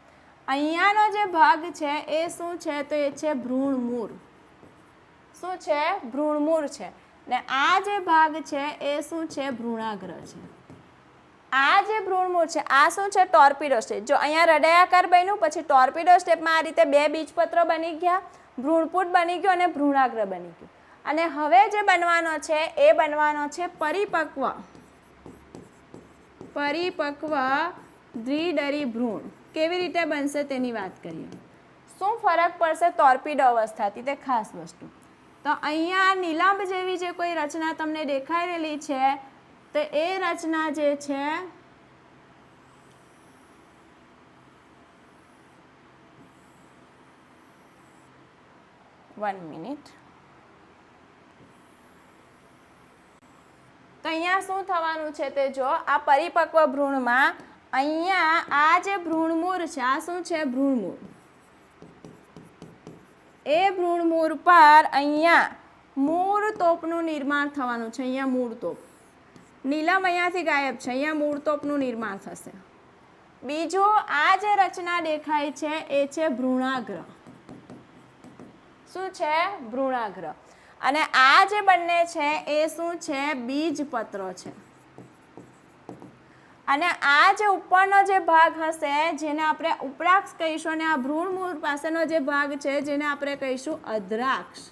અહીંયાનો જે ભાગ છે એ શું છે? તો એ છે ભ્રૂણમૂળ. શું છે? ભ્રૂણમૂળ છે. ને આ જે ભાગ છે એ શું છે? ભ્રૂણાગ્ર છે. આ જે ભ્રૂણમૂળ છે આ શું છે? ટોર્પીડો સ્ટેજ. જો અહીંયા હૃદયાકાર બન્યું, પછી ટોર્પીડો સ્ટેપમાં આ રીતે 2 બીજપત્રો બની ગયા, ભ્રૂણપૂટ બની ગયું અને ભ્રૂણાગ્ર બની ગયું. અને હવે જે બનવાનો છે એ બનવાનો છે પરિપક્વ દ્વિદળી ભ્રૂણ. કેવી રીતે બનશે તેની વાત કરીએ. શું ફરક પડશે ટોર્પીડો અવસ્થાથી તે ખાસ વસ્તુ. તો અહીંયા નિલંબ જેવી જે કોઈ રચના તમને દેખાઈ રહેલી છે તો એ રચના જે છે વન મિનિટ. તો અહીંયા શું થવાનું છે તે જો. આ પરિપક્વ ભ્રૂણમાં અહીંયા આ જે ભ્રૂણમૂળ છે આ શું છે? ભ્રૂણમૂળ. એ ભ્રૂણમૂળ પર અહીંયા મૂળ તોપનું નિર્માણ થવાનું છે. અહીંયા મૂળ તોપ. નિલંબ અહીંયાથી ગાયબ છે, અહીંયા મૂળ તોપનું નિર્માણ થશે. બીજું આ જે રચના દેખાય છે એ છે ભ્રૂણાગ્ર. શું છે? ભ્રૂણાગ્ર. અને આ જે બંને છે એ શું છે? બીજપત્રો છે. અને આ જે ઉપરનો જે ભાગ હશે જેને આપણે ઉપરાક્ષ કહીશું અને આ ભ્રૂણમૂળ પાસેનો જે ભાગ છે જેને આપણે કહીશું અધ્રાક્ષ.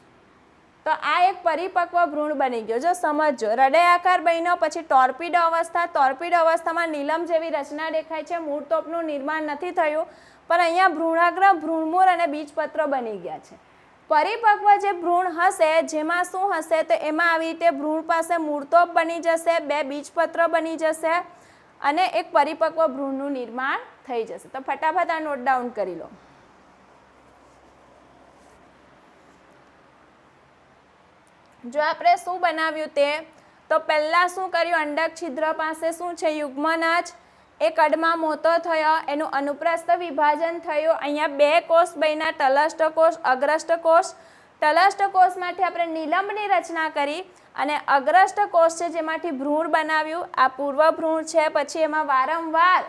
તો આ એક પરિપક્વ ભ્રૂણ બની ગયો. જો સમજજો, હૃદયાકાર બન્યો, પછી ટોર્પીડો અવસ્થા. ટોર્પીડો અવસ્થામાં નિલંબ જેવી રચના દેખાય છે, મૂળ તોપનું નિર્માણ નથી થયું, પણ અહીંયા ભ્રૂણાગ્ર, ભ્રૂણમૂળ અને બીજપત્રો બની ગયા છે. પરિપક્વ જે ભ્રૂણ હશે જેમાં શું હશે તો એમાં આવી રીતે ભ્રૂણ પાસે મૂળતોપ બની જશે, 2 બીજપત્ર બની જશે અને એક પરિપક્વ ભ્રૂણનું નિર્માણ થઈ જશે. તો ફટાફટ આ નોટ ડાઉન કરી લો. જો આપણે શું બનાવ્યું તે તો પહેલાં શું કર્યું, અંડક છિદ્ર પાસે શું છે, યુગ્મનજ, એ કડમાં મોટો થયો, એનું અનુપ્રસ્થ વિભાજન થયું, અહીંયા 2 કોષ બન્યા, તલસ્ટ કોષ, અગ્રસ્ટ કોષ. તલસ્ટ કોષમાંથી આપણે નિલંબની રચના કરી અને અગ્રસ્ટ કોષ છે જેમાંથી ભ્રૂણ બનાવ્યું, આ પૂર્વ ભ્રૂણ છે. પછી એમાં વારંવાર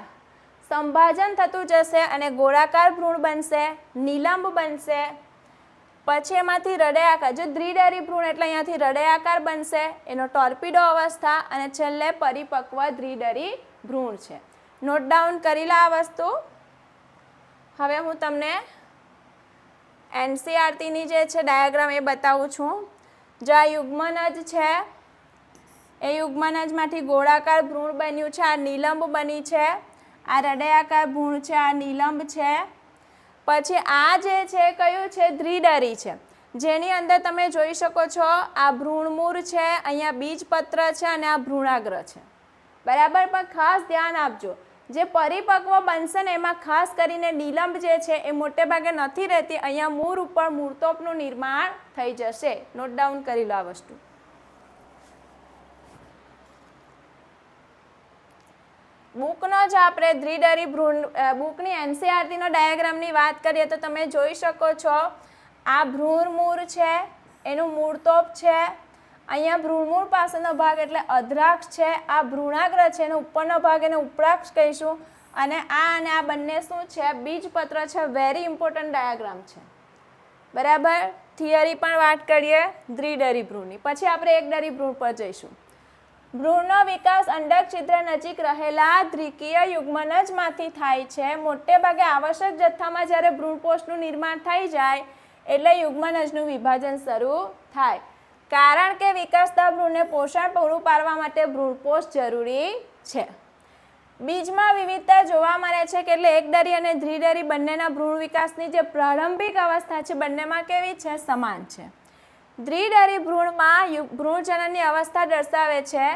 સંભાજન થતું જશે અને ગોળાકાર ભ્રૂણ બનશે, નિલંબ બનશે. પછી એમાંથી હૃદયાકાર, જો દ્વિદળી ભ્રૂણ એટલે અહીંયાથી હૃદયાકાર બનશે, એનો ટોર્પિડો અવસ્થા, અને છેલ્લે પરિપક્વ દ્વિદળી ભ્રૂણ છે. નોટ ડાઉન કરી લો આ વસ્તુ. હવે હું તમને એનસીઆરટીની જે છે ડાયાગ્રામ એ બતાવું છું. જો આ યુગ્મનજ છે, એ યુગ્મનજમાંથી ગોળાકાર ભ્રૂણ બન્યું છે, આ નિલંબ બની છે, આ હૃદયાકાર ભ્રૂણ છે, આ નિલંબ છે. પછી આ જે છે કયું છે, દ્વિદળી છે, જેની અંદર તમે જોઈ શકો છો આ ભ્રૂણમૂળ છે, અહીંયા બીજપત્ર છે અને આ ભ્રૂણાગ્ર છે. બરાબર, પણ ખાસ ધ્યાન આપજો, જે પરિપક્વ બનશે ને એમાં ખાસ કરીને નિલંબ જે છે એ મોટે ભાગે નથી રહેતી, અહીંયા મૂળ ઉપર મૂળતોપનું નિર્માણ થઈ જશે. નોટ ડાઉન કરી લો આ વસ્તુ. બુકનો જ આપણે દ્વિદળી ભ્રૂણ, બુકની એનસીઆરટીનો ડાયાગ્રામની વાત કરીએ તો તમે જોઈ શકો છો આ ભ્રૂણમૂળ છે, એનું મૂળતોપ છે, અહીંયા ભ્રૂણમૂળ પાસેનો ભાગ એટલે અધ્રાક્ષ છે, આ ભ્રૂણાગ્ર છે, એનો ઉપરનો ભાગ એને ઉપરાક્ષ કહીશું, અને આ બંને શું છે, બીજપત્ર છે. વેરી ઇમ્પોર્ટન્ટ ડાયાગ્રામ છે. બરાબર, થિયરી પણ વાત કરીએ દ્વિદળી ભ્રૂણની. પછી આપણે એકદળી ભ્રૂણ પર જઈશું. ભ્રૂણનો વિકાસ અંડક છિદ્ર નજીક રહેલા દ્વિકીય યુગ્મનજમાંથી થાય છે. મોટે ભાગે આવશ્યક જથ્થામાં જ્યારે ભ્રૂણપોષનું નિર્માણ થઈ જાય એટલે યુગ્મનજનું વિભાજન શરૂ થાય, કારણ કે વિકાસતા ભ્રૂણને પોષણ પૂરું પાડવા માટે ભ્રૂણપોષ જરૂરી છે. બીજમાં વિવિધતા જોવા મળે છે કે એટલે એકદળી અને દ્વિદળી બંનેના ભ્રૂણ વિકાસની જે પ્રારંભિક અવસ્થા છે બંનેમાં કેવી છે, સમાન છે. દ્વિદળી ભ્રૂણમાં ભ્રૂણજનનની અવસ્થા દર્શાવે છે.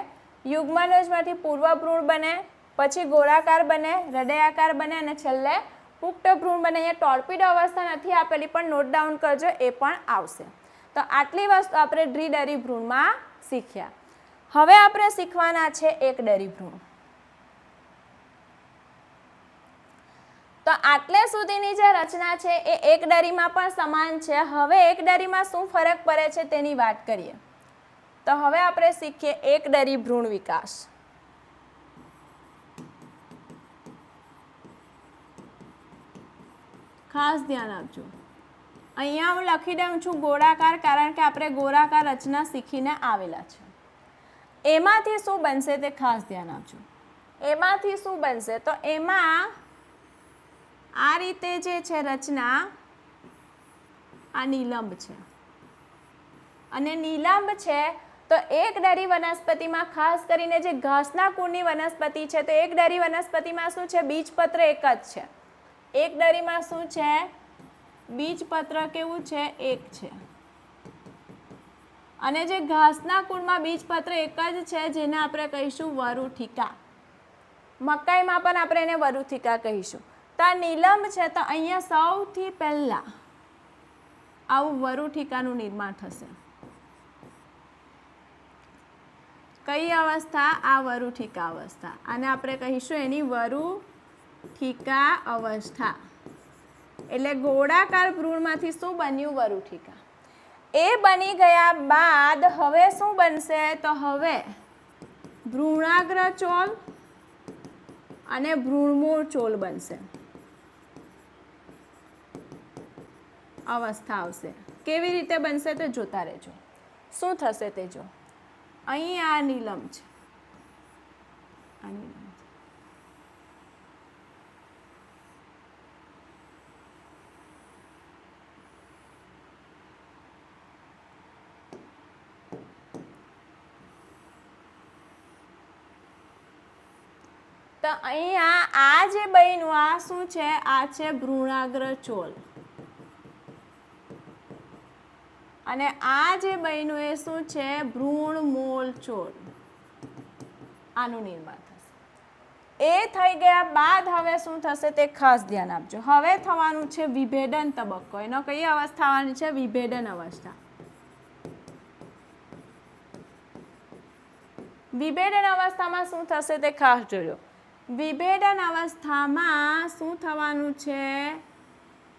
યુગ્મનજમાંથી પૂર્વ ભ્રૂણ બને, પછી ગોળાકાર બને, હૃદયાકાર બને અને છેલ્લે પુખ્ત ભ્રૂણ બને. અહીંયા ટોર્પિડો અવસ્થા નથી આપેલી, પણ નોટ ડાઉન કરજો, એ પણ આવશે. તો આટલી વસ્તુ આપણે દ્વિદળી ભ્રૂણમાં શીખ્યા. હવે આપણે શીખવાના છે એકદળી ભ્રૂણ. તો આટલે સુધીની જે રચના છે એ એકદળીમાં પણ સમાન છે. હવે એકદળીમાં શું ફરક પડે છે તેની વાત કરીએ. તો હવે આપણે શીખીએ એકદળી ભ્રૂણ વિકાસ. ખાસ ધ્યાન આપજો. અહીંયા હું લખી દઉં છું ગોળાકાર, કારણ કે આપણે ગોળાકાર રચના શીખીને આવેલા છે. એમાંથી શું બનશે તે ખાસ ધ્યાન આપજો. એમાંથી શું બનશે, તો એમાં આ રીતે જે છે રચના, આ નિલંબ છે, અને નિલંબ છે તો એકદળી વનસ્પતિમાં ખાસ કરીને જે ઘાસના કુળની વનસ્પતિ છે, તો એકદળી વનસ્પતિમાં શું છે, બીજપત્ર એક જ છે. એકદળીમાં શું છે, બીજપત્ર કેવું છે, એક છે. અને જે ઘાસના કુળમાં બીજપત્ર એક જ છે જેને આપણે કહીશું વરુથિકા. મકાઈમાં પણ આપણે એને વરુથિકા કહીશું. તો આ નિલંબ છે, તો અહીંયા સૌથી પહેલા આવું વરુથિકાનું નિર્માણ થશે. કઈ અવસ્થા, આ વરુથિકા અવસ્થા, આને આપણે કહીશું એની વરુથિકા અવસ્થા. એટલે ગોળાકાર ભ્રૂણમાંથી શું બન્યું, વરુથિકા. એ બની ગયા બાદ હવે શું બનશે, તો હવે ભ્રૂણાગ્ર ચોલ અને ભ્રૂણમૂળ ચોલ બનશે. અવસ્થા આવશે. કેવી રીતે બનશે તે જોતા રહેજો. શું થશે તે જો. અહીં આ નિલંબ છે, આ નિલંબ છે. તો અહીંયા આ જે બન્યું આ શું છે, આ છે ભ્રૂણાગ્ર ચોલ, અને આ જે બન્યું એ શું છે, ભ્રૂણમૂળ ચોલ. આનું નિર્માણ થશે. એ થઈ ગયા બાદ હવે શું થશે તે ખાસ ધ્યાન આપજો. હવે થવાનું છે વિભેદન તબક્કો. એનો કઈ અવસ્થા આવવાની છે, વિભેદન અવસ્થા. વિભેદન અવસ્થામાં શું થશે તે ખાસ જોજો. વિભેદન અવસ્થામાં શું થવાનું છે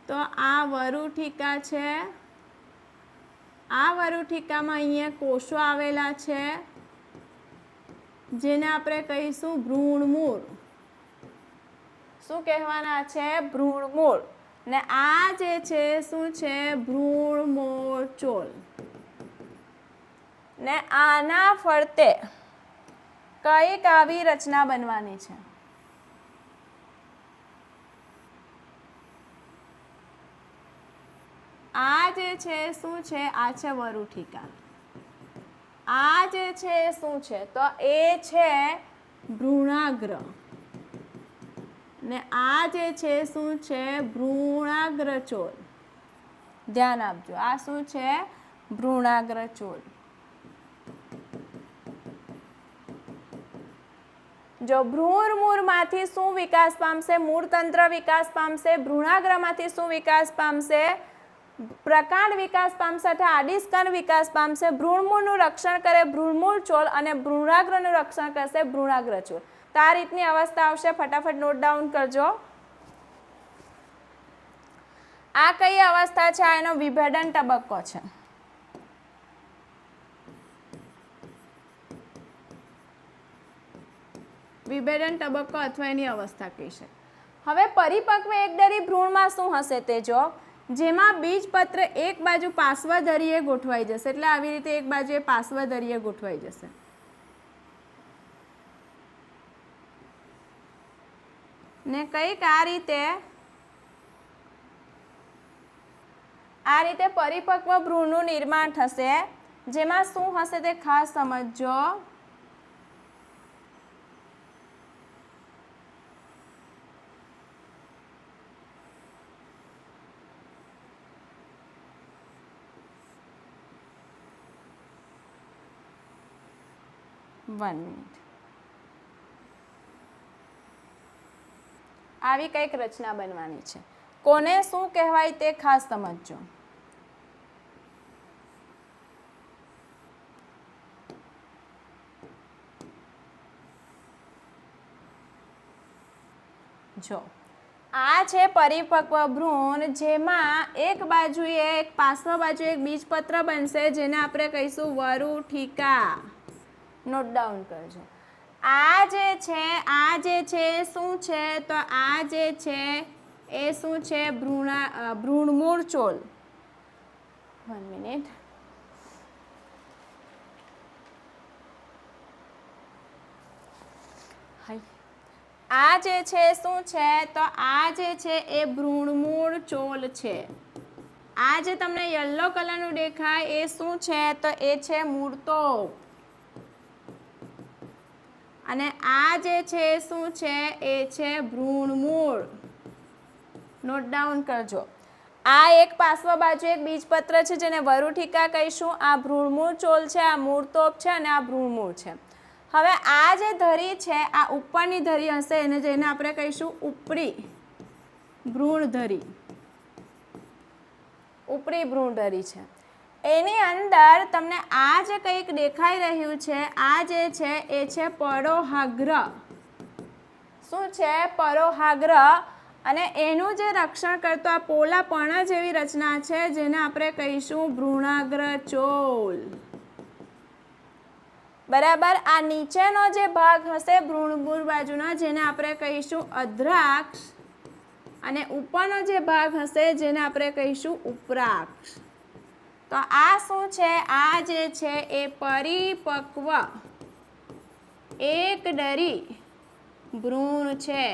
તો આ વરુઠિકા છે, આ વરુઠિકામાં અહીંયા કોષો આવેલા છે જેને આપણે કહીશું ભ્રૂણમૂળ. શું કહેવાના છે? ભ્રૂણમૂળ. ને આ જે છે શું છે? ભ્રૂણમોળચોલ. ને આના ફરતે કઈક આવી રચના બનવાની છે. આ જે છે શું છે? આ છે વરુઠિકા. આ જે છે શું છે? તો એ છે ભ્રૂણાગ્ર. ને આ જે છે શું છે? ભ્રૂણાગ્રચોલ. ધ્યાન આપજો, આ શું છે? ભ્રૂણાગ્રચોલ. જો ભ્રૂણમૂળમાંથી શું વિકાસ પામશે? મૂળતંત્ર વિકાસ પામશે. ભ્રૂણાગ્રમાંથી શું વિકાસ પામશે? પ્રકાંડ વિકાસ પામશે અથવા આદિસ્કંદ વિકાસ પામશે. ભ્રૂણમૂળનું રક્ષણ કરે ભ્રૂણમૂળચોલ અને ભ્રૂણાગ્રનું રક્ષણ કરશે ભ્રૂણાગ્રચોલ. તો આ રીતની અવસ્થા આવશે. ફટાફટ નોટ ડાઉન કરજો. આ કઈ અવસ્થા છે? આ એનો વિભેદન તબક્કો છે. વિભેદન તબક્કો અથવા એની અવસ્થા કહી છે. હવે પરિપક્વ એકદરી ભ્રૂણમાં શું હશે તે જો, જેમાં બીજપત્ર એક બાજુ પાર્શ્વધરીએ ગોઠવાઈ જશે. એટલે આવી રીતે એક બાજુએ પાર્શ્વધરીએ ગોઠવાઈ જશે. ને કંઈક આ રીતે પરિપક્વ ભ્રૂણનું નિર્માણ થશે, જેમાં શું હશે તે ખાસ સમજજો. આવી કંઈક રચના બનવાની છે. કોને શું કહેવાય તે ખાસ સમજજો. જો આ છે પરિપક્વ ભ્રૂણ, જેમાં એક બાજુએ એક પાર્શ્વ બાજુએ એક બીજપત્ર બનશે જેને આપણે કહીશું વરુઠિકા. નોટ ડાઉન કરજો. આ જે છે શું છે? તો આ જે છે એ શું છે? ભ્રૂણમૂળચોલ. 1 મિનિટ. આ જે છે શું છે? તો આ જે છે એ ભ્રૂણમૂળચોલ છે. આ જે તમને યલો કલરનું દેખાય એ શું છે? તો એ છે મૂળતોપ. અને આ જે છે શું છે? એ છે ભ્રૂણમૂળ. નોટ ડાઉન કરજો. આ એક પાર્શ્વ બાજુ એક બીજપત્ર છે જેને વરુઠિકા કહીશું. આ ભ્રૂણમૂળચોલ છે, આ મૂળતોપ છે અને આ ભ્રૂણમૂળ છે. હવે આ જે ધરી છે આ ઉપરની ધરી હશે, એને જેને આપણે કહીશું ઉપરી ભ્રૂણધરી. ઉપરી ભ્રૂણધરી છે. એની અંદર તમને આ જે કંઈક દેખાઈ રહ્યું છે, આ જે છે એ છે પરોહાગ્ર. શું છે? પરોહાગ્ર. અને એનું જે રક્ષણ કરતો આ પોલા પર્ણ જેવી રચના છે જેને આપણે કહીશું ભ્રૂણાગ્રચોલ. બરાબર. આ નીચેનો જે ભાગ હશે ભ્રૂણમૂળ બાજુનો જેને આપણે કહીશું અધ્રાક્ષ, અને ઉપરનો જે ભાગ હશે જેને આપણે કહીશું ઉપરાક્ષ. તો આ શું છે? આ જે છે એ પરિપક્વ એકદરી ભ્રૂણ છે.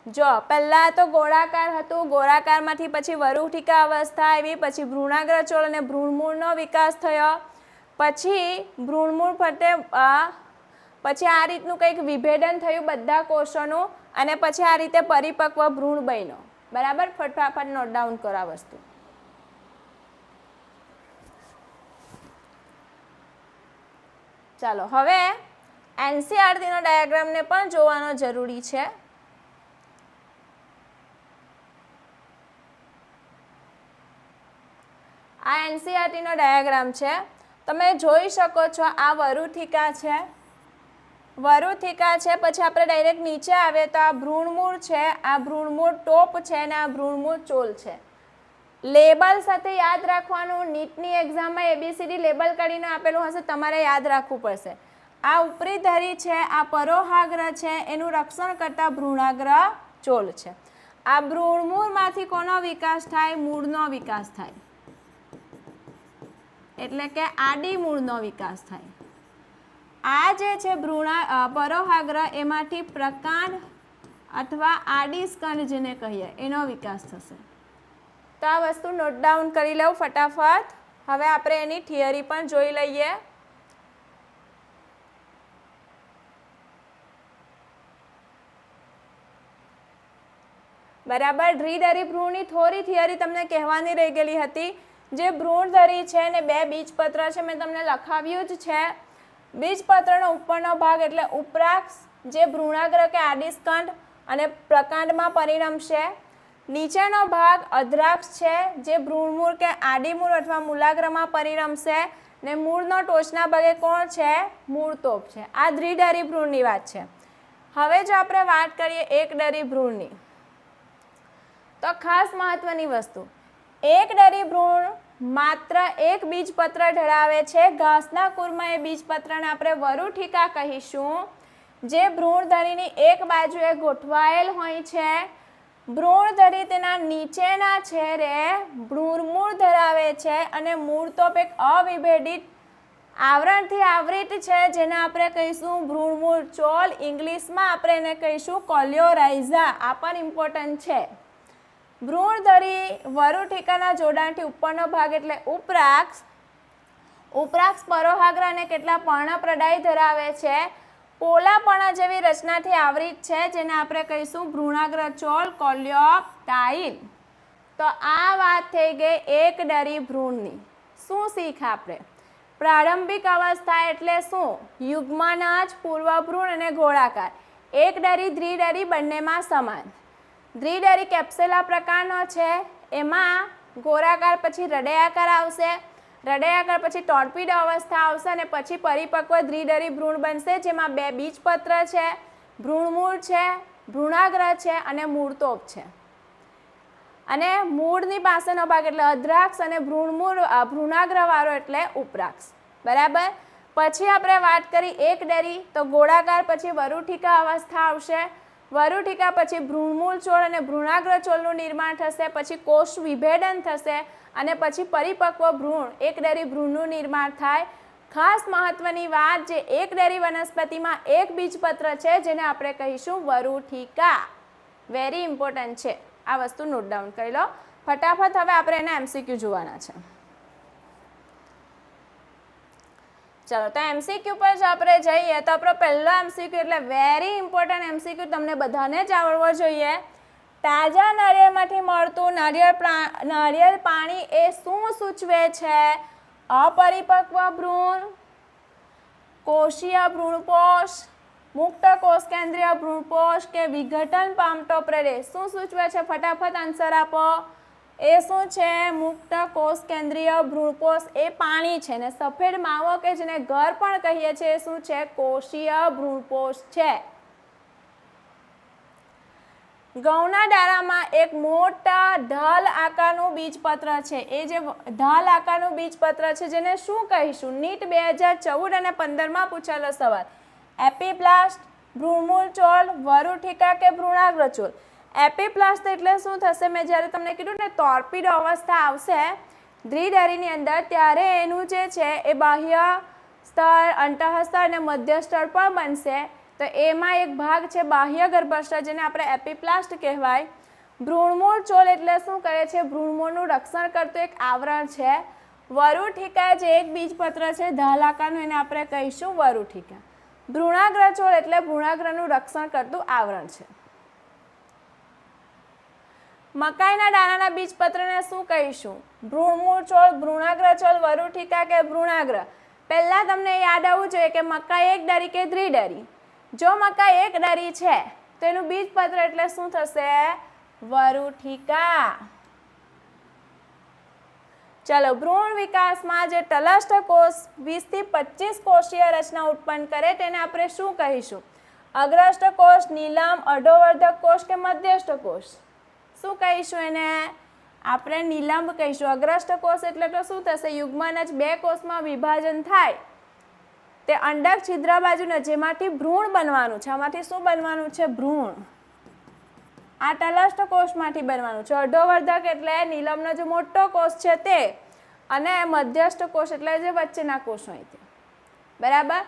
જો પહેલા તો ગોળાકાર હતું, ગોળાકારમાંથી પછી વરુઠિકા અવસ્થા આવી, પછી ભ્રૂણાગ્રચોલ અને ભ્રૂણમૂળનો વિકાસ થયો, પછી ભ્રૂણમૂળ ફરતે પછી આ રીતનું કંઈક વિભેદન થયું બધા કોષોનું, અને પછી આ રીતે પરિપક્વ ભ્રૂણ બન્યો. બરાબર. ફટાફટ નોટ ડાઉન કરો આ વસ્તુ. ચાલો હવે એનસીઈઆરટીનો ડાયાગ્રામને પણ જોવાનો જરૂરી છે. આ એનસીઈઆરટીનો ડાયાગ્રામ છે. તો તમે જોઈ શકો છો આ વરુથિકા છે, વરુથિકા છે, પછી આપણે ડાયરેક્ટ નીચે આવે તો આ ભ્રૂણમૂળ છે, આ ભ્રૂણમૂળ ટોપ છે અને આ ભ્રૂણમૂળ ચોલ છે. લેબલ સાથે યાદ રાખવાનું. નીટની એક્ઝામમાં ABCD લેબલ કરીને આપેલું હશે, તમારે યાદ રાખવું પડશે. આ ઉપરી ધરી છે, આ પરોહાગ્ર છે, એનું રક્ષણ કરતા ભ્રૂણાગ્ર ચોલ છે. આ ભ્રૂણમૂળમાંથી કોનો વિકાસ થાય? મૂળનો વિકાસ થાય, એટલે કે આડી મૂળનો વિકાસ થાય. આ જે છે પરોહાગ્ર એમાંથી પ્રકાંડ અથવા આડી સ્કંદ જેને કહીએ એનો વિકાસ થશે. તો આ વસ્તુ નોટ ડાઉન કરી લઉં ફટાફટ. હવે આપણે એની થિયરી પણ જોઈ લઈએ. બરાબર. દ્વિદળી ભ્રૂણની થોડી થિયરી તમને કહેવાની રહી ગયેલી હતી. જે ભ્રૂણધરી છે ને બે બીજપત્ર છે, મેં તમને લખાવ્યું જ છે. બીજપત્રનો ઉપરનો ભાગ એટલે ઉપરાક્ષ, જે ભ્રૂણાગ્ર કે આડી સ્કંદ અને પ્રકાંડમાં પરિણમશે. નીચેનો ભાગ અધ્રાક્ષ છે, જે ભ્રૂણમૂળ કે આડી મૂળ અથવા મૂલાગ્રમાં પરિણમશે. ને મૂળનો ટોચના ભાગે કોણ છે? મૂળતોપ છે. આ દ્વિદળી ભ્રૂણની વાત છે. હવે જો આપણે વાત કરીએ એકદળી ભ્રૂણની, તો ખાસ મહત્વની વસ્તુ, એકદળી ભ્રૂણ માત્ર એક બીજપત્ર ધરાવે છે. ઘાસના કુળમાં એ બીજપત્રને આપણે વરુથિકા કહીશું, જે ભ્રૂણધરીની એક બાજુએ ગોઠવાયેલ હોય છે. ભ્રૂણધરી તેના નીચેના છેડે ભ્રૂણમૂળ ધરાવે છે અને મૂળતોપ એક અવિભેદિત આવરણથી આવૃત છે, જેને આપણે કહીશું ભ્રૂણમૂળ ચોલ. ઇંગ્લિશમાં આપણે એને કહીશું કોલિયોરાઇઝા. આ પણ ઇમ્પોર્ટન્ટ છે. ભ્રૂણધરી વરુથિકાના જોડાણથી ઉપરનો ભાગ એટલે ઉપરાક્ષ, ઉપરાક્ષ પરોહાગ્ર અને કેટલા પર્ણપ્રદાય ધરાવે છે. પોલાપણા જેવી રચનાથી આવૃત છે, જેને આપણે કહીશું ભ્રૂણાગ્ર ચોલ, કોલિયોપ્ટાઇલ. તો આ વાત થઈ ગઈ એકદળી ભ્રૂણની. શું શીખ આપણે? પ્રારંભિક અવસ્થા એટલે શું? યુગ્મનાજ, પૂર્વભ્રૂણ અને ગોળાકાર. એકદળી દ્વિદળી બંનેમાં સમાન. દ્વિદળી કેપ્સુલા પ્રકારનો છે, એમાં ગોળાકાર પછી હૃદયાકાર આવશે, હૃદયાકાર પછી ટોર્પીડો અવસ્થા આવશે અને પછી પરિપક્વ દ્વિદળી ભ્રૂણ બનશે, જેમાં બે બીજપત્ર છે, ભ્રૂણમૂળ છે, ભ્રૂણાગ્ર છે અને મૂળતોપ છે. અને મૂળની પાસેનો ભાગ એટલે અધ્રાક્ષ અને ભ્રૂણાગ્ર વાળો એટલે ઉપરાક્ષ. બરાબર. પછી આપણે વાત કરી એકદળી, તો ગોળાકાર પછી વરુથિકા અવસ્થા આવશે. વરુથિકા પછી ભ્રૂણમૂળ ચોળ અને ભ્રૂણાગ્ર ચોળનું નિર્માણ થશે. પછી કોષ વિભેદન થશે અને પછી પરિપક્વ ભ્રૂણ એકદળી ભ્રૂણનું નિર્માણ થાય. ખાસ મહત્વની વાત, જે એકદળી વનસ્પતિમાં એક બીજપત્ર છે, જેને આપણે કહીશું વરુથિકા. વેરી ઇમ્પોર્ટન્ટ છે. આ વસ્તુ નોટ ડાઉન કરી લો ફટાફટ. હવે આપણે એના MCQ જોવાના છે. ચલો, તો MCQ પર જો આપણે જઈએ તો આપણો પહેલો MCQ એટલે વેરી ઇમ્પોર્ટન્ટ MCQ, તમને બધાને જ આવડવો જોઈએ. તાજા નાળિયેરમાંથી મળતું નાળિયેર પાણી એ શું સૂચવે છે? અપરિપક્વ ભ્રૂણ, કોષીય ભ્રૂણપોષ, મુક્ત કોષકેન્દ્રીય ભ્રૂણપોષ કે વિઘટન પામતો પ્રદેશ. શું સૂચવે છે? ફટાફટ આન્સર આપો. એ શું છે? મુક્ત કોષકેન્દ્રીય ભ્રૂણપોષ એ પાણી છે. ને સફેદ માવો કે જેને ઘર પણ કહીએ છીએ, એ શું છે? કોષીય ભ્રૂણપોષ છે. ઘઉંના દાણામાં એક મોટા ઢાલ આકારનું બીજપત્ર છે. એ જે ઢાલ આકારનું બીજપત્ર છે, જેને શું કહીશું? નીટ 2014 અને 15માં પૂછેલો સવાલ. એપીબ્લાસ્ટ, ભ્રૂણમૂળ ચોલ, વરુથિકા કે ભ્રૂણાગ્ર ચોલ? એપીબ્લાસ્ટ એટલે શું થશે? મેં જ્યારે તમને કીધું ને ટોર્પીડો અવસ્થા આવશે દ્વિદળીની અંદર, ત્યારે એનું જે છે એ બાહ્ય સ્તર, અંતઃસ્તર અને મધ્ય સ્તર પણ બનશે. તો એમાં એક ભાગ છે બાહ્ય ગર્ભસ્તર, જેને આપણે એપીપ્લાસ્ટ કહેવાય. ભ્રૂણમૂળ ચોલ એટલે શું કરે છે? ભ્રૂણમૂળનું રક્ષણ કરતું એક આવરણ છે. વરુથિકા જે એક બીજપત્ર છે ઢાલ આકારનું, એને આપણે કહીશું વરુથિકા. ભ્રૂણાગ્ર ચોલ એટલે ભ્રૂણાગ્રનું રક્ષણ કરતું આવરણ છે. મકાઈના દાણાના બીજપત્રને શું કહીશું? ભ્રૂણમૂળ ચોલ, ભ્રૂણાગ્ર ચોલ, વરુથિકા કે ભ્રૂણાગ્ર? પહેલા તમને યાદ આવવું જોઈએ કે મકાઈ એકદળી કે દ્વિદળી. જો મકાઈ એકદળી છે તો એનું બીજપત્ર એટલે શું થશે? વરુથિકા. ચલો, ભ્રૂણ વિકાસમાં જે તલસ્થ કોષ 20 થી 25 કોષીય રચના ઉત્પન્ન કરે તેને આપણે શું કહીશું? અગ્રસ્થ કોષ, નીલમ, અધોવર્ધક કોષ કે મધ્યસ્થ કોષ? શું કહીશું એને? આપણે નીલમ કહીશું. અગ્રસ્થ કોષ એટલે તો શું થશે? યુગ્મનજ 2 કોષમાં વિભાજન થાય તે અંડક છિદ્ર બાજુના જેમાંથી ભ્રૂણ બનવાનું છે. આમાંથી શું બનવાનું છે? ભ્રૂણ. આ તલસ્થ કોષમાંથી બનવાનું છે. અધોવર્ધક એટલે નીલમનો જે મોટો કોષ છે તે, અને મધ્યસ્થ કોષ એટલે જે વચ્ચેના કોષ હોય તે. બરાબર?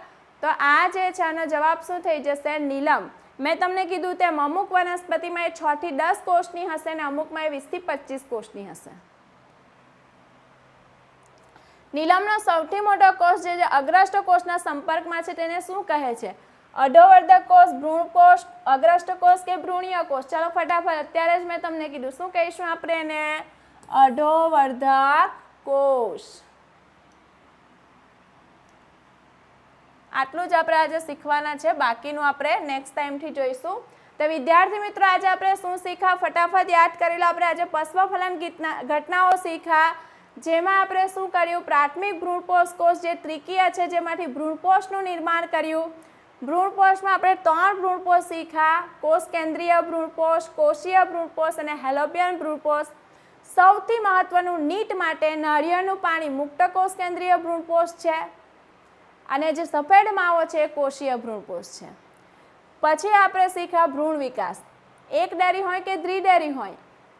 તો આ જે છે આનો જવાબ શું થઈ જશે? નીલમ. મેં તમને કીધું તેમ અમુક વનસ્પતિમાં એ 6 થી 10 કોષની હશે અને અમુકમાં એ 20 થી 25 કોષની હશે. નીલમનો સૌથી મોટો કોષ જે અગ્રસ્થ કોષના સંપર્કમાં છે તેને શું કહે છે? અધોવર્ધક કોષ, ભ્રૂણ કોષ, અગ્રસ્થ કોષ કે ભ્રૂણીય કોષ? ચાલો ફટાફટ, અત્યારે જ મેં તમને કીધું. શું કહીશું આપણે એને? અધોવર્ધક કોષ. આટલું જ આપણે આજે શીખવાના છે. બાકીનું આપણે નેક્સ્ટ ટાઈમથી જોઈશું. તો વિદ્યાર્થી મિત્રો, આજે આપણે શું શીખ્યા ફટાફટ યાદ કરી લો. આપણે આજે પશ્વફલન ઘટનાઓ શીખ્યા, જેમાં આપણે શું કર્યું? પ્રાથમિક ભ્રૂણપોષ કોષ જે ત્રિકીય છે જેમાંથી ભ્રૂણપોષનું નિર્માણ કર્યું. ભ્રૂણપોષમાં આપણે 3 ભ્રૂણપોષ શીખ્યા: કોષ કેન્દ્રીય ભ્રૂણપોષ, કોષીય ભ્રૂણપોષ અને હેલોપિયન ભ્રૂણપોષ. સૌથી મહત્વનું નીટ માટે નાળિયેરનું પાણી મુક્ત કોષ કેન્દ્રીય ભ્રૂણપોષ છે, અને જે સફેદ માવો છે એ કોષીય ભ્રૂણપોષ છે. પછી આપણે શીખ્યા ભ્રૂણ વિકાસ. એકડેરી હોય કે દ્વિડેરી હોય,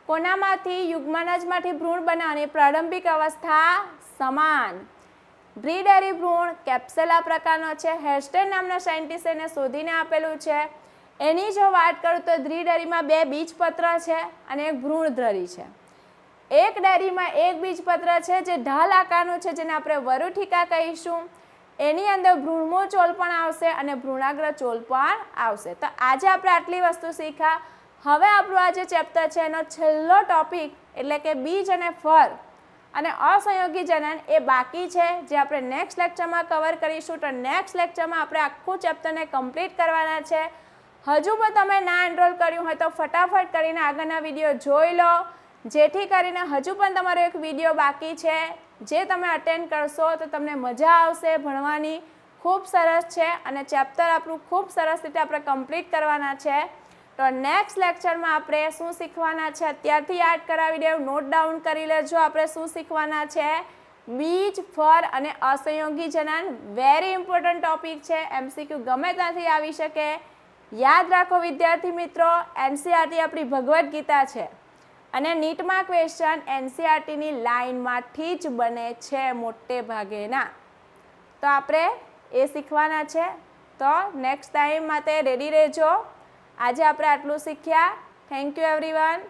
કોનામાંથી? યુગ્મનજમાંથી ભ્રૂણ બનાવવાની પ્રારંભિક અવસ્થા સમાન. દ્વિડેરી ભ્રૂણ કેપ્સેલા પ્રકારનો છે. હેર્સ્ટેન નામના સાયન્ટિસ્ટ એને શોધીને આપેલું છે. એની જો વાત કરું તો દ્વિડેરીમાં 2 બીજપત્ર છે અને 1 ભ્રૂણધરી છે. એક ડેરીમાં 1 બીજપત્ર છે જે ઢાલ આકારનું છે, જેને આપણે વરુઠિકા કહીશું. એની અંદર ભ્રૂણમૂળ ચોલ પણ આવશે અને ભ્રૂણાગ્ર ચોલ પણ આવશે. તો આજે આપણે આટલી વસ્તુ શીખ્યા. હવે આપણું આ જે ચેપ્ટર છે એનો છેલ્લો ટોપિક એટલે કે બીજ અને ફળ અને અસંયોગી જનન એ બાકી છે, જે આપણે નેક્સ્ટ લેક્ચરમાં કવર કરીશું. તો નેક્સ્ટ લેક્ચરમાં આપણે આખું ચેપ્ટરને કમ્પ્લીટ કરવાના છે. હજુ પણ તમે ના એનરોલ કર્યું હોય તો ફટાફટ કરીને આગળના વિડીયો જોઈ લો, જેથી કરીને હજુ પણ તમારો એક વિડીયો બાકી છે જે તમે અટેન્ડ કરશો તો તમને મજા આવશે ભણવાની. ખૂબ સરસ છે અને ચેપ્ટર આપણું ખૂબ સરસ રીતે આપણે કમ્પ્લીટ કરવાના છે. તો નેક્સ્ટ લેક્ચરમાં આપણે શું શીખવાના છે અત્યારથી યાદ કરાવી દઉં, નોટ ડાઉન કરી લેજો. આપણે શું શીખવાના છે? બીજ, ફળ અને અસંયોગી જનન. વેરી ઇમ્પોર્ટન્ટ ટોપિક છે. MCQ ગમે ત્યાંથી આવી શકે. યાદ રાખો વિદ્યાર્થી મિત્રો, NCERT આપણી ભગવદ્ ગીતા છે અને નીટમાં ક્વેશ્ચન NCERTની લાઇનમાંથી જ બને છે મોટે ભાગેના. તો આપણે એ શીખવાના છે. તો નેક્સ્ટ ટાઈમ માટે રેડી રહેજો. આજે આપણે આટલું શીખ્યા. Thank you everyone.